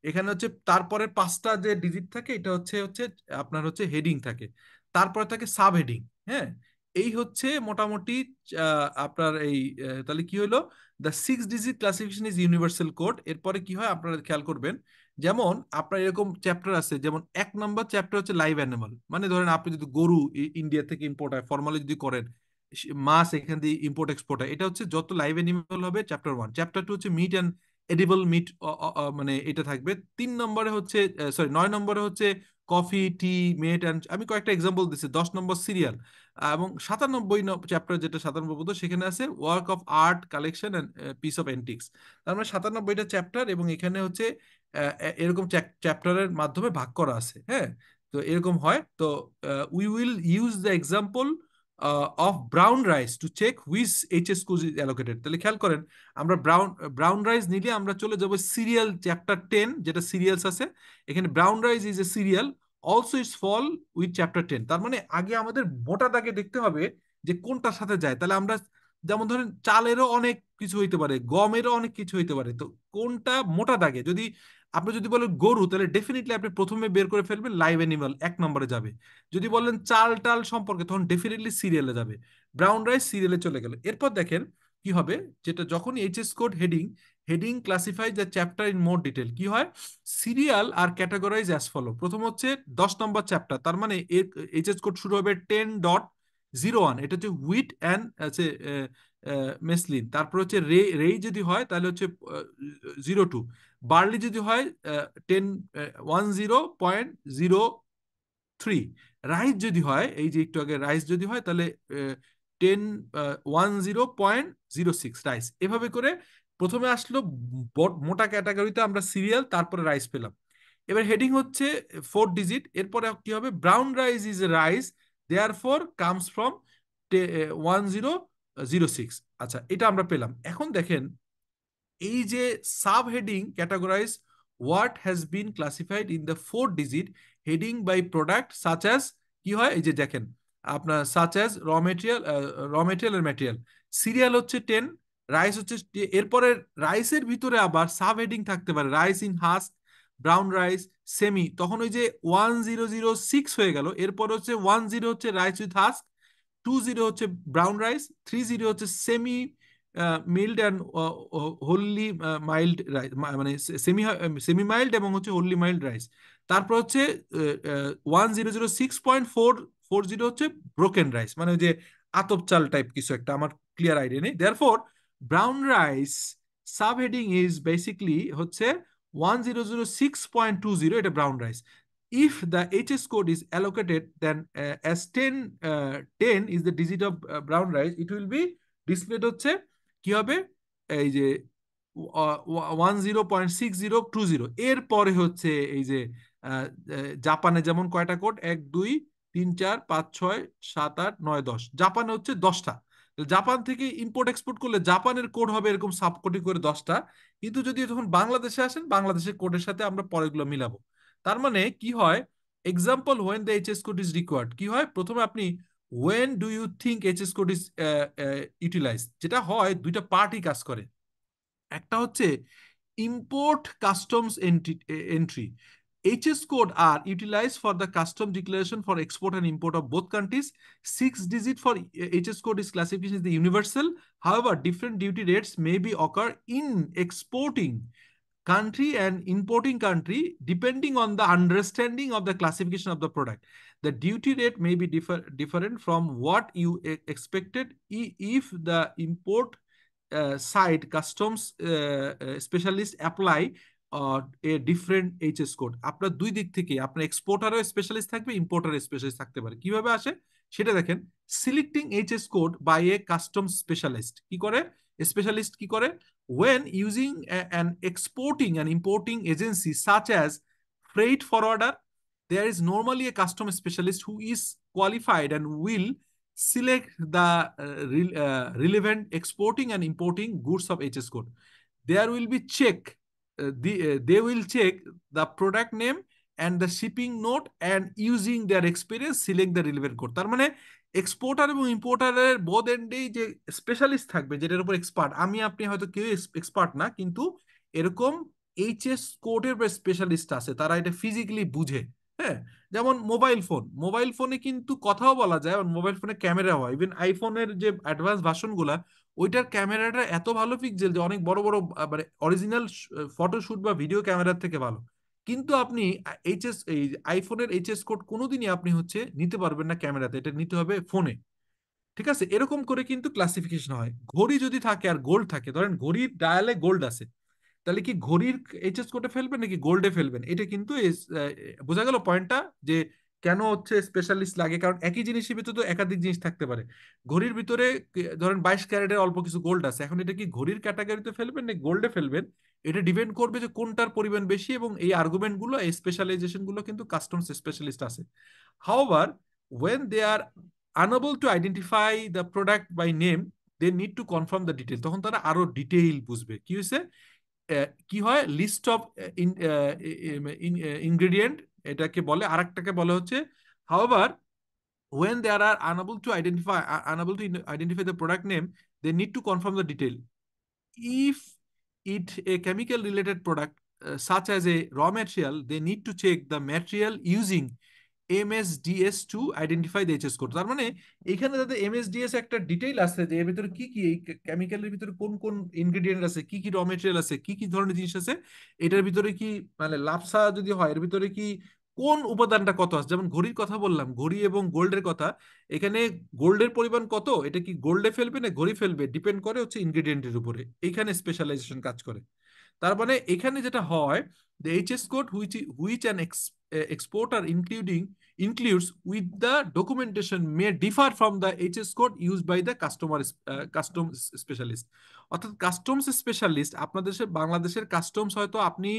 এখানে হচ্ছে তারপরে 5টা যে ডিজিট থাকে, এটা হচ্ছে হচ্ছে আপনার হচ্ছে হেডিং থাকে। তারপরে থাকে সাব হেডিং। হ্যাঁ, এই হচ্ছে মোটামুটি আপনার এই তাহলে কি হলো, the 6 digit classification is universal code. এরপরে কি হয় আপনারা খেয়াল করবেন, যেমন আপনার এরকম চ্যাপ্টার আছে, যেমন 1 নম্বর চ্যাপ্টার হচ্ছে লাইভ অ্যানিমাল, মানে ধরেন আপনি যদি গরু ইন্ডিয়া থেকে ইম্পোর্ট হয়, ফর্মালি যদি করেন, মাছ এখান দিয়ে ইম্পোর্ট এক্সপোর্ট হয়, এটা হচ্ছে যত লাইভ অ্যানিমাল হবে চ্যাপ্টার 1। চ্যাপ্টার 2 হচ্ছে মিট অ্যান্ড এডিবল মিট, মানে এটা থাকবে। 3 নম্বরে হচ্ছে, সরি 9 নম্বরে হচ্ছে কফি, টি, মেট অ্যান্ড, আমি কয়েকটা এক্সাম্পল দিচ্ছি। 10 নম্বর সিরিয়াল, এবং 97 চ্যাপ্টার, যেটা 97 সেখানে আছে work of art, collection and piece of antiques. তার মানে 97টা চ্যাপ্টার, এবং এখানে হচ্ছে এরকম চ্যাপ্টারের মাধ্যমে ভাগ করা আছে। হ্যাঁ, তো এরকম হয়। তো we will use the example of brown rice to check which HS code is allocated. তাহলে খেয়াল করেন, আমরা ব্রাউন রাইস নিলে আমরা চলে যাবো সিরিয়াল চ্যাপ্টার 10, যেটা সিরিয়ালস আছে। এখানে brown rice is a cereal, also is fall with chapter 10। তার মানে আগে আমাদের মোটা দাগে দেখতে হবে যে কোনটার সাথে যায়। তাহলে আমরা, যেমন ধরেন চালেরও অনেক কিছু হইতে পারে, গমেরও অনেক কিছু হইতে পারে, তো কোনটা মোটা দাগে, যদি আপনি যদি বলেন গরু, তাহলে ডেফিনেটলি আপনি প্রথমে বের করে ফেলবেন লাইভ অ্যানিমাল, 1 নম্বরে যাবে। যদি বলেন চাল টাল সম্পর্কে, তখন ডেফিনেটলি সিরিয়ালে যাবে। ব্রাউন রাইস সিরিয়ালে চলে গেল। এরপর দেখেন কি হবে, যেটা যখন HS code heading classify the chapter in more detail, কি হয়, সিরিয়াল আর ক্যাটাগরাইজ অ্যাজ ফলো। প্রথম হচ্ছে 10 নম্বর চ্যাপ্টার, তার মানে এইচএস কোড শুরু হবে 10.01, এটা হচ্ছে হুইট অ্যান্ড আছে মেসলিন। তারপর হচ্ছে রেই যদি হয় তাহলে হচ্ছে 02, বার্লি যদি হয় 10.3, রাইস যদি হয়, এই যে একটু আগে রাইস যদি হয়, তাহলে 10.06 রাইস। এভাবে করে প্রথমে আসলো মোটা ক্যাটাগরিতে আমরা সিরিয়াল, তারপরে রাইস পেলাম। এবার হেডিং হচ্ছে 4 ডিজিট, এরপরে কি হবে, brown rice is a rice, therefore comes from 1006। আচ্ছা, এটা আমরা পেলাম। এখন দেখেন এই যে sub heading categorise what has been classified in the 4 digit heading by product such as কি হয় এই যে দেখেন আপনার such as raw material and material serial হচ্ছে 10 রাইস হচ্ছে এরপরে রাইসের ভিতরে আবার সাব হেডিং থাকতে পারে rice in husk brown rice semi তখন ওই যে 1006 হয়ে গেল এরপর হচ্ছে 10 হচ্ছে রাইস উইথ হাস্ক 20 হচ্ছে ব্রাউন রাইস 30 হচ্ছে semi mild and wholly mild rice মানে সেমি মাইল্ড এবং হচ্ছে হোললি মাইল্ড রাইস তারপর হচ্ছে 1006.440 হচ্ছে ব্রোকেন রাইস মানে ওই যে আতপ চাল টাইপ কিছু একটা আমার ক্লিয়ার আইডিয়া নেই therefore brown rice sub heading is basically হচ্ছে 1006.20 এটা brown rice if the HS code is allocated then as 10 is the digit of brown rice it will be displayed হচ্ছে কি হবে এই যে 10.6020 এরপরে হচ্ছে এই যে জাপানে যেমন কয়টা কোড 1 2 3 4 5 6 7 8 9 10 জাপানে হচ্ছে 10টা জাপান থেকে ইম্পোর্ট এক্সপোর্ট করলে জাপানের কোড হবে এরকম সাব কোটি করে 10টা কিন্তু যদি যখন বাংলাদেশে আসেন বাংলাদেশের কোডের সাথে আমরা পরেগুলো মিলাবো তার মানে কি হয় example when the HS code is required কি হয় প্রথমে আপনি when do you think HS code is utilized যেটা হয় দুইটা পার্টই কাজ করে একটা হচ্ছে import customs entry HS code are utilized for the custom declaration for export and import of both countries 6 digit for HS code is classification is the universal however different duty rates may be occur in exporting country and importing country depending on the understanding of the classification of the product the duty rate may be different from what you expected if the import side customs specialist apply a different HS code আপনার দুই দিক থেকে আপনার এক্সপোর্টারও specialist থাকবে ইম্পোর্টারও specialist থাকতে পারে কিভাবে আসে সেটা দেখেন selecting HS code by a customs specialist কি করে স্পেশালিস্ট কি করে when using an exporting and importing agency such as freight forwarder there is normally a customs specialist who is qualified and will select the relevant exporting and importing goods of HS code there will be they will check the product name and the shipping note and using their experience select the relevant code তার মানে exporter এবং ইম্পোর্টারের both এন্ডেই যে specialist থাকবে যেটার উপর expert আমি আপনি হয়তো কেউ এক্সপার্ট না কিন্তু এরকম HS কোডের স্পেশালিস্ট আছে তারা এটা ফিজিক্যালি বুঝে হ্যাঁ যেমন মোবাইল ফোনে কিন্তু কথাও বলা যায় মোবাইল ফোনে ক্যামেরা হয় ইভেন আইফোনের যে অ্যাডভান্স ভার্সন গুলা ওইটার ক্যামেরাটা এত ভালো পিক্সেল যে অনেক বড় বড় মানে অরিজিনাল ফটোশুট বা ভিডিও ক্যামেরার থেকে ভালো কিন্তু আপনি এই আইফোনের HS কোড কোনোদিনই আপনি হচ্ছে নিতে পারবেন না ক্যামেরাতে এটা নিতে হবে ফোনে ঠিক আছে এরকম করে কিন্তু ক্লাসিফিকেশন হয় ঘড়ি যদি থাকে আর গোল্ড থাকে ধরেন ঘড়ির ডায়ালে গোল্ড আছে তাহলে কি ঘড়ির HS কোডে ফেলবেন নাকি গোল্ডে ফেলবেন এটা কিন্তু বোঝা গেল পয়েন্টটা যে কেন হচ্ছে স্পেশালিস্ট লাগে কারণ একই জিনিসের ভিতরে তো একাধিক জিনিস থাকতে পারে ঘড়ির ভিতরে ধরেন 22 ক্যারেটের অল্প কিছু গোল্ড আছে এখন এটা কি ঘড়ির ক্যাটাগরিতে ফেলবেন না গোল্ডে ফেলবেন এটা ডিপেন্ড করবে যে কোনটার পরিমাণ বেশি এবং এই আর্গুমেন্ট গুলো এই স্পেশালাইজেশন গুলো কিন্তু কাস্টমস স্পেশালিস্ট আছে however when they are unable to identify the product by name they need to confirm the detail তখন তারা আরো ডিটেইল বুঝবে কি হয়েছে কি হয় লিস্ট অফ ইনগ্রেডিয়েন্ট এটাকে বলে আরেকটাকে বলে হচ্ছে however when they are unable to identify the product name they need to confirm the detail if it a chemical related product such as a raw material they need to check the material using MSDS to identify the HS code তার মানে এখানে যাতে MSDS একটা detail আছে যে এর ভিতরে কি কি এই কেমিক্যালের ভিতরে কোন কোন ইনগ্রেডিয়েন্ট আছে কি কি র মেটেরিয়াল আছে কি কি ধরনের জিনিস আছে এটার ভিতরে কি মানে লাপসা যদি হয় এর ভিতরে কি কোন উপাদানটা কত আছে যেমন ঘড়ির কথা বললাম ঘড়ি এবং গোল্ডের কথা এখানে গোল্ডের পরিমাণ কত এটা কি গোল্ডে ফেলবে না ঘড়ি ফেলবে ডিপেন্ড করে হচ্ছে ইনগ্রেডিয়েন্টের উপরে এখানে স্পেশালাইজেশন কাজ করে তার মানে এখানে যেটা হয় the HS code which an exporter includes with the documentation may differ from the HS code used by the customs specialist অর্থাৎ কাস্টমস স্পেশালিস্ট আপনাদের বাংলাদেশের কাস্টমস হয়তো আপনি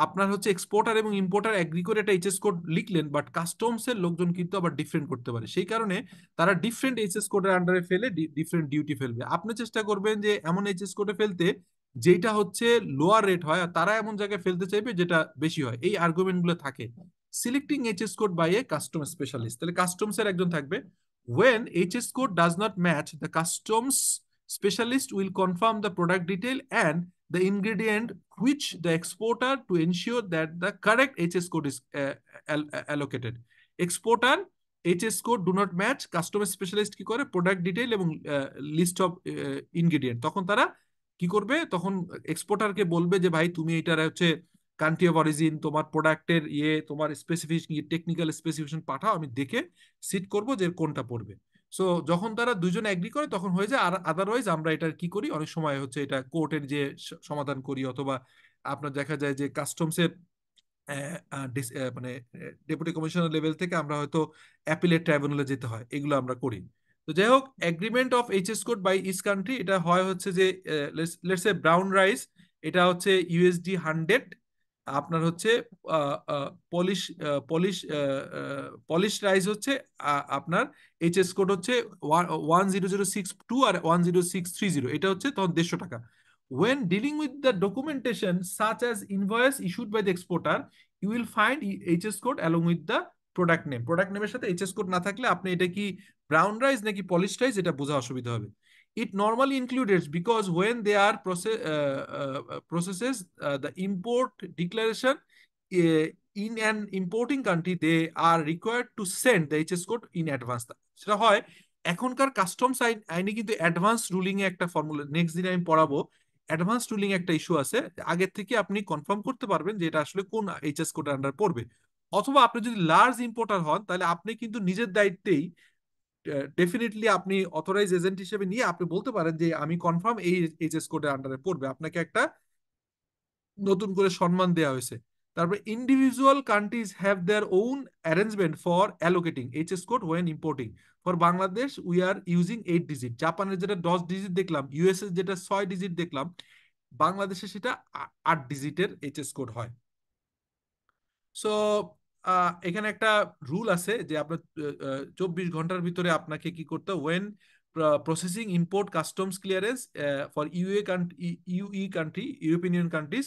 আপনার হচ্ছে এক্সপোর্টার এবং ইম্পোর্টার এগ্রি করে একটা HS কোড লিখলেন বাট কাস্টমস এর লোকজন কিন্তু আবার ডিফারেন্ট করতে পারে সেই কারণে তারা ডিফারেন্ট HS কোডের আন্ডারে ফেলে ডিফারেন্ট ডিউটি ফেলবে আপনি চেষ্টা করবেন যে এমন HS কোডে ফেলতে যেটা হচ্ছে লোয়ার রেট হয়, আর তারা এমন জায়গায় ফেলতে চাইবে যেটা বেশি হয়। এই আর্গুমেন্ট গুলো থাকে। Selecting HS code by a custom specialist, তাহলে কাস্টমস এর একজন থাকবে। when HS code does not match, the customs specialist will confirm the product detail and the ingredient which the exporter to ensure that the correct HS code is allocated. Exporter HS code do not match, customer specialist কি করে, product detail এবং list of ingredient, তখন তারা কি করবে, তখন এক্সপোর্টারকে বলবে যে ভাই তুমি এটার হচ্ছে কান্ট্রি অফ অরিজিন, তোমার প্রোডাক্টের তোমার স্পেসিফিক টেকনিক্যাল স্পেসিফিকেশন পাঠাও, আমি দেখে সিট করব যে কোনটা পড়বে। সো যখন তারা দুজন এগ্রি করে তখন হয়ে যায়। আর আদারওয়াইজ আমরা এটা কি করি, অনেক সময় হচ্ছে এটা কোর্টের যে সমাধান করি, অথবা আপনার দেখা যায় যে কাস্টমসের মানে ডেপুটি কমিশনার লেভেল থেকে আমরা হয়তো অ্যাপিলেট ট্রাইব্যুনালে যেতে হয়, এগুলো আমরা করি। তো যাই হোক, agreement of HS code by each country, এটা হয় হচ্ছে যে লেটস সে ব্রাউন রাইস, এটা হচ্ছে USD 100, আপনার হচ্ছে পলিশ পলিশ পলিশ রাইস হচ্ছে আপনার এইচএস কোড হচ্ছে 10062 আর 10630, এটা হচ্ছে তখন 150 টাকা। When dealing with the documentation such as invoice issued by the exporter, you will find HS code along with the product name. Product নেমের সাথে এইচএস কোড না থাকলে আপনি এটা কি ব্রাউন রাইস নাকি পলিশ রাইস এটা বোঝা অসুবিধা হবে। It normally included because when they are processes the import declaration in an importing country, they are required to send the HS code in advance. সেটা হয় এখনকার কাস্টমস আইনে কিন্তু অ্যাডভান্স রুলিং এ একটা ফর্মুলা, নেক্সট দিন আমি পড়াবো, অ্যাডভান্স রুলিং একটা ইস্যু আছে, আগের থেকে আপনি কনফার্ম করতে পারবেন যে এটা আসলে কোন এইচএস কোডের আন্ডার পড়বে। অথবা আপনি যদি লার্জ ইম্পোর্টার হন তাহলে আপনি কিন্তু নিজের দায়িত্বেই ডেফিনেটলি আপনি অথরাইজ এজেন্ট হিসেবে নিয়ে আপনি বলতে পারেন যে আমি কনফার্ম এই এইচএস কোডের আন্ডারে পড়বে, আপনাকে একটা নতুন করে সম্মান দেওয়া হয়েছে। তারপরে individual countries have their own arrangement for allocating HS code when importing. For Bangladesh we are using 8 digit, জাপানের যেটা 10 ডিজিট দেখলাম, ইউএস এর যেটা 6 ডিজিট দেখলাম, বাংলাদেশে সেটা 8 ডিজিটের এইচএস কোড হয়। সো এখানে একটা রুল আছে যে আপনার 24 ঘন্টার ভিতরে আপনাকে কি করতে, when processing import customs clearance for EU country, European union countries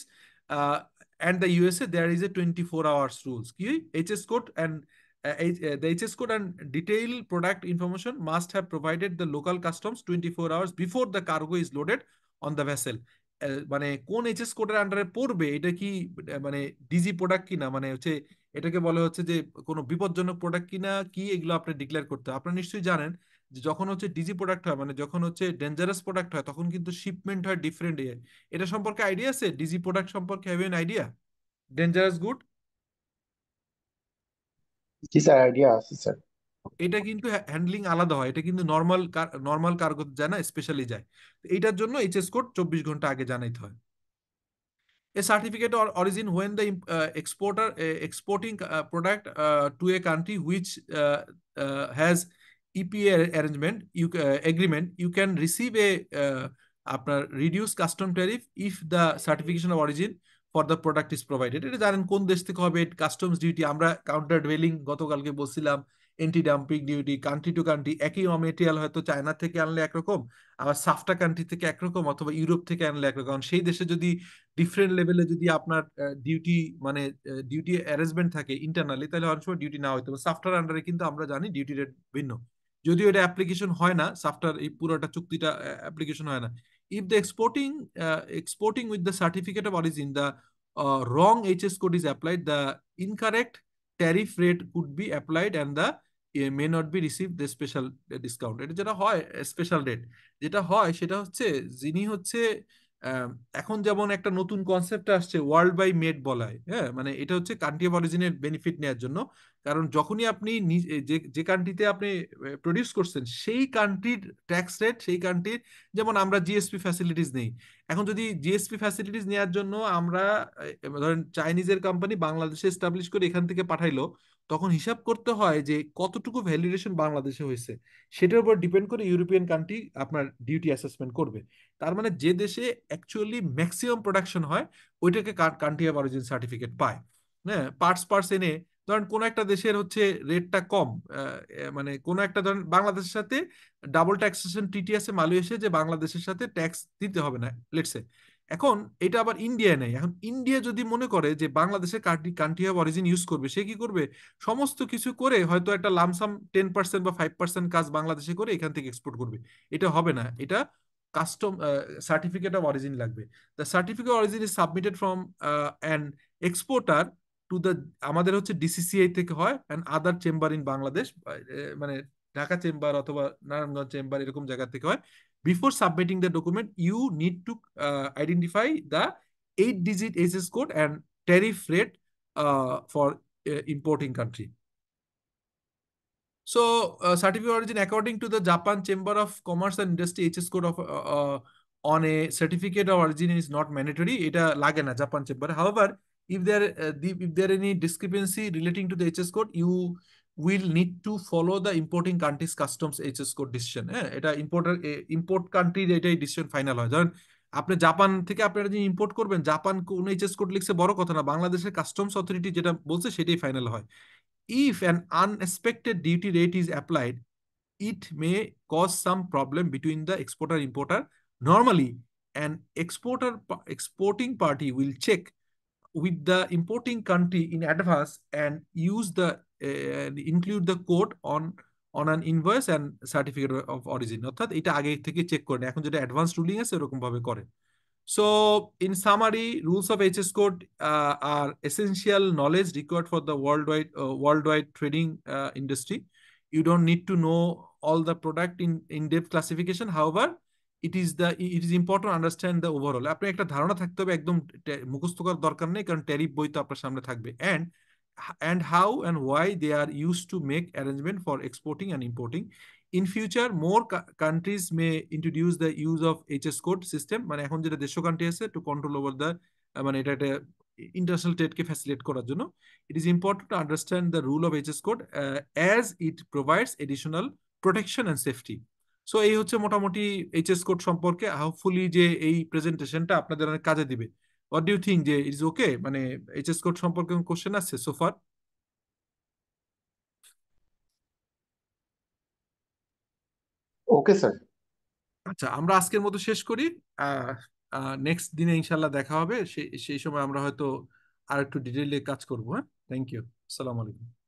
and the USA, there is a 24 hours rules কি HS code and the HS code and detailed product information must have provided the local customs 24 hours before the cargo is loaded on the vessel. মানে কোন HS কোডের আন্ডারে পড়বে, এটা কি মানে DG product কিনা, মানে হচ্ছে এটাকে বলে হচ্ছে যে কোনো বিপজ্জনক প্রোডাক্ট কিনা কি, এগুলো আপনি ডিক্লেয়ার করতে হবে। আপনারা নিশ্চয়ই জানেন যে যখন হচ্ছে ডিজি প্রোডাক্ট হয়, মানে যখন হচ্ছে ডেঞ্জারাস প্রোডাক্ট হয়, তখন কিন্তু শিপমেন্ট হয় ডিফারেন্ট। এটা সম্পর্কে আইডিয়া আছে? ডিজি প্রোডাক্ট সম্পর্কে have an idea? Dangerous good, G sir, idea আছে স্যার। এটা কিন্তু হ্যান্ডলিং আলাদা হয়, এটা কিন্তু নর্মাল কার্গো যায় না, স্পেশালি যায়। এইটার জন্য এইচএস কোড 24 ঘন্টা আগে জানাইতে হয়। A certificate or origin, when the exporter exporting product to a country which has EPA arrangement agreement, you can receive a আপনার reduced custom tariff if the certification of origin for the product is provided. এটা জানেন কোন দেশ থেকে হবে customs duty, আমরা counter duelling গতকালকে বলছিলাম, anti dumping duty, country to country, একই র মেটেরিয়াল হয়তো চায়না থেকে আনলে একরকম, আবার সাফটা কান্ট্রি থেকে একরকম, অথবা ইউরোপ থেকে আনলে একরকম। সেই দেশে যদি ডিফারেন্ট লেভেলে যদি আপনার ডিউটি মানে ডিউটি অ্যারেঞ্জমেন্ট থাকে ইন্টারনালি, তাহলে অনেক সময় ডিউটি না হইতে পারে। সাফটার আন্ডারে কিন্তু আমরা জানি ডিউটি রেট ভিন্ন, যদিও এটা অ্যাপ্লিকেশন হয় না, সাফটার এই পুরোটা চুক্তিটা অ্যাপ্লিকেশন হয় না। If the exporting with the certificate of origin the wrong HS code is applied, the incorrect tariff rate could be applied and the may not be received the special discount. এটা যেটা হয় special rate, যেটা হয় সেটা হচ্ছে যিনি হচ্ছে এখন যেমন একটা নতুন কনসেপ্ট আসছে ওয়ার্ল্ড বাই মেড বলা হয়, হ্যাঁ, মানে এটা হচ্ছে কান্ট্রি অফ অরিজিনের বেনিফিট নেওয়ার জন্য। কারণ যখনই আপনি যে কান্ট্রিতে আপনি প্রডিউস করছেন সেই কান্ট্রির ট্যাক্স রেট, সেই কান্ট্রির, যেমন আমরা জিএসপি ফ্যাসিলিটিস নেই, এখন যদি জিএসপি ফ্যাসিলিটিস নেওয়ার জন্য আমরা ধরেন চাইনিজের কোম্পানি বাংলাদেশে এস্টাবলিশ করে এখান থেকে পাঠাইলো, তখন হিসাব করতে হয় যে কতটুকু ভ্যালিডেশন বাংলাদেশে হয়েছে, সেটার উপর ডিপেন্ড করে ইউরোপিয়ান কান্ট্রি আপনার ডিউটি অ্যাসেসমেন্ট করবে। তার মানে যে দেশে অ্যাকচুয়ালি ম্যাক্সিমাম প্রোডাকশন হয় ওইটাকে কান্ট্রি অফ অরিজিন সার্টিফিকেট পায়। হ্যাঁ, পার্টস এনে ধরেন কোন একটা দেশের হচ্ছে রেটটা কম, মানে কোন একটা ধরেন বাংলাদেশের সাথে ডাবল ট্যাক্সেশন ট্রিটি আছে মালয়েশিয়া, যে বাংলাদেশের সাথে ট্যাক্স দিতে হবে না লেটসে। এখন এটা আবার ইন্ডিয়া নেই। এখন ইন্ডিয়া যদি মনে করে যে বাংলাদেশের কান্ট্রি অফ অরিজিন ইউজ করবে, সে কি করবে? সমস্ত কিছু করে হয়তো একটা লামসাম 10% বা 5% কাজ বাংলাদেশে করে এখান থেকে এক্সপোর্ট করবে। এটা হবে না, এটা কাস্টম সার্টিফিকেট অফ অরিজিন লাগবে। The certificate of origin is submitted from an exporter to the, আমাদের হচ্ছে ডিসিসিআই থেকে হয়, and other chamber in Bangladesh, মানে ঢাকা চেম্বার অথবা নারায়ণগঞ্জ চেম্বার এরকম জায়গা থেকে হয়। Before submitting the document, you need to identify the 8-digit SS code and tariff rate for importing country. So, certificate of origin according to the Japan Chamber of Commerce and Industry HS code of on a certificate of origin is not mandatory. এটা লাগে না Japan Chamber. However, if there any discrepancy relating to the HS code, you will need to follow the importing country's customs HS code decision. হ্যাঁ, এটা import country এটাই decision final হয়। ধরেন আপনি Japan থেকে আপনারা যে ইম্পোর্ট করবেন, জাপান কোন এইচএস কোড লিখছে বড় কথা না, বাংলাদেশের কাস্টমস অথরিটি যেটা বলছে সেটাই ফাইনাল হয়। If an unexpected duty rate is applied, it may cause some problem between the exporter and importer. Normally, an exporting party will check with the importing country in advance and use the include the code on an invoice and certificate of origin. অর্থাৎ এটা আগে থেকে check করে, এখন যেটা advance ruling আছে এরকম ভাবে করে। So, in summary, rules of HS code are essential knowledge required for the worldwide trading industry. You don't need to know all the product in-depth classification. However, it is important to understand the overall. আপনি একটা ধারণা থাকতে হবে, একদম মুখস্থ করার দরকার নেই, কারণ ট্যারিফ বই তো আপনার সামনে থাকবে। And how and why they are used to make arrangement for exporting and importing. In future, more countries may introduce the use of HS code system, মানে এখন যেটা দেড়শো কান্ট্রি আছে, to control over the মানে এটা একটা international ট্রেডকে facilitate করার জন্য। It is important to understand the rule of HS code as it provides additional protection and safety. So এই হচ্ছে মোটামুটি এইচএস কোড সম্পর্কে। হোপফুলি যে এই প্রেজেন্টেশনটা আপনাদের অনেক কাজে দিবে। হোয়াট ডু ইউ থিঙ্ক, যে ইজ ওকে, মানে এইচএস কোড সম্পর্কে কোশ্চেন আছে সোফার? Okay sir. আচ্ছা, আমরা আজকের মতো শেষ করি। নেক্সট দিনে ইনশাল্লাহ দেখা হবে, সেই সময় আমরা হয়তো আর একটু ডিটেইলে কাজ করবো। হ্যাঁ, থ্যাংক ইউ, আসসালামু আলাইকুম।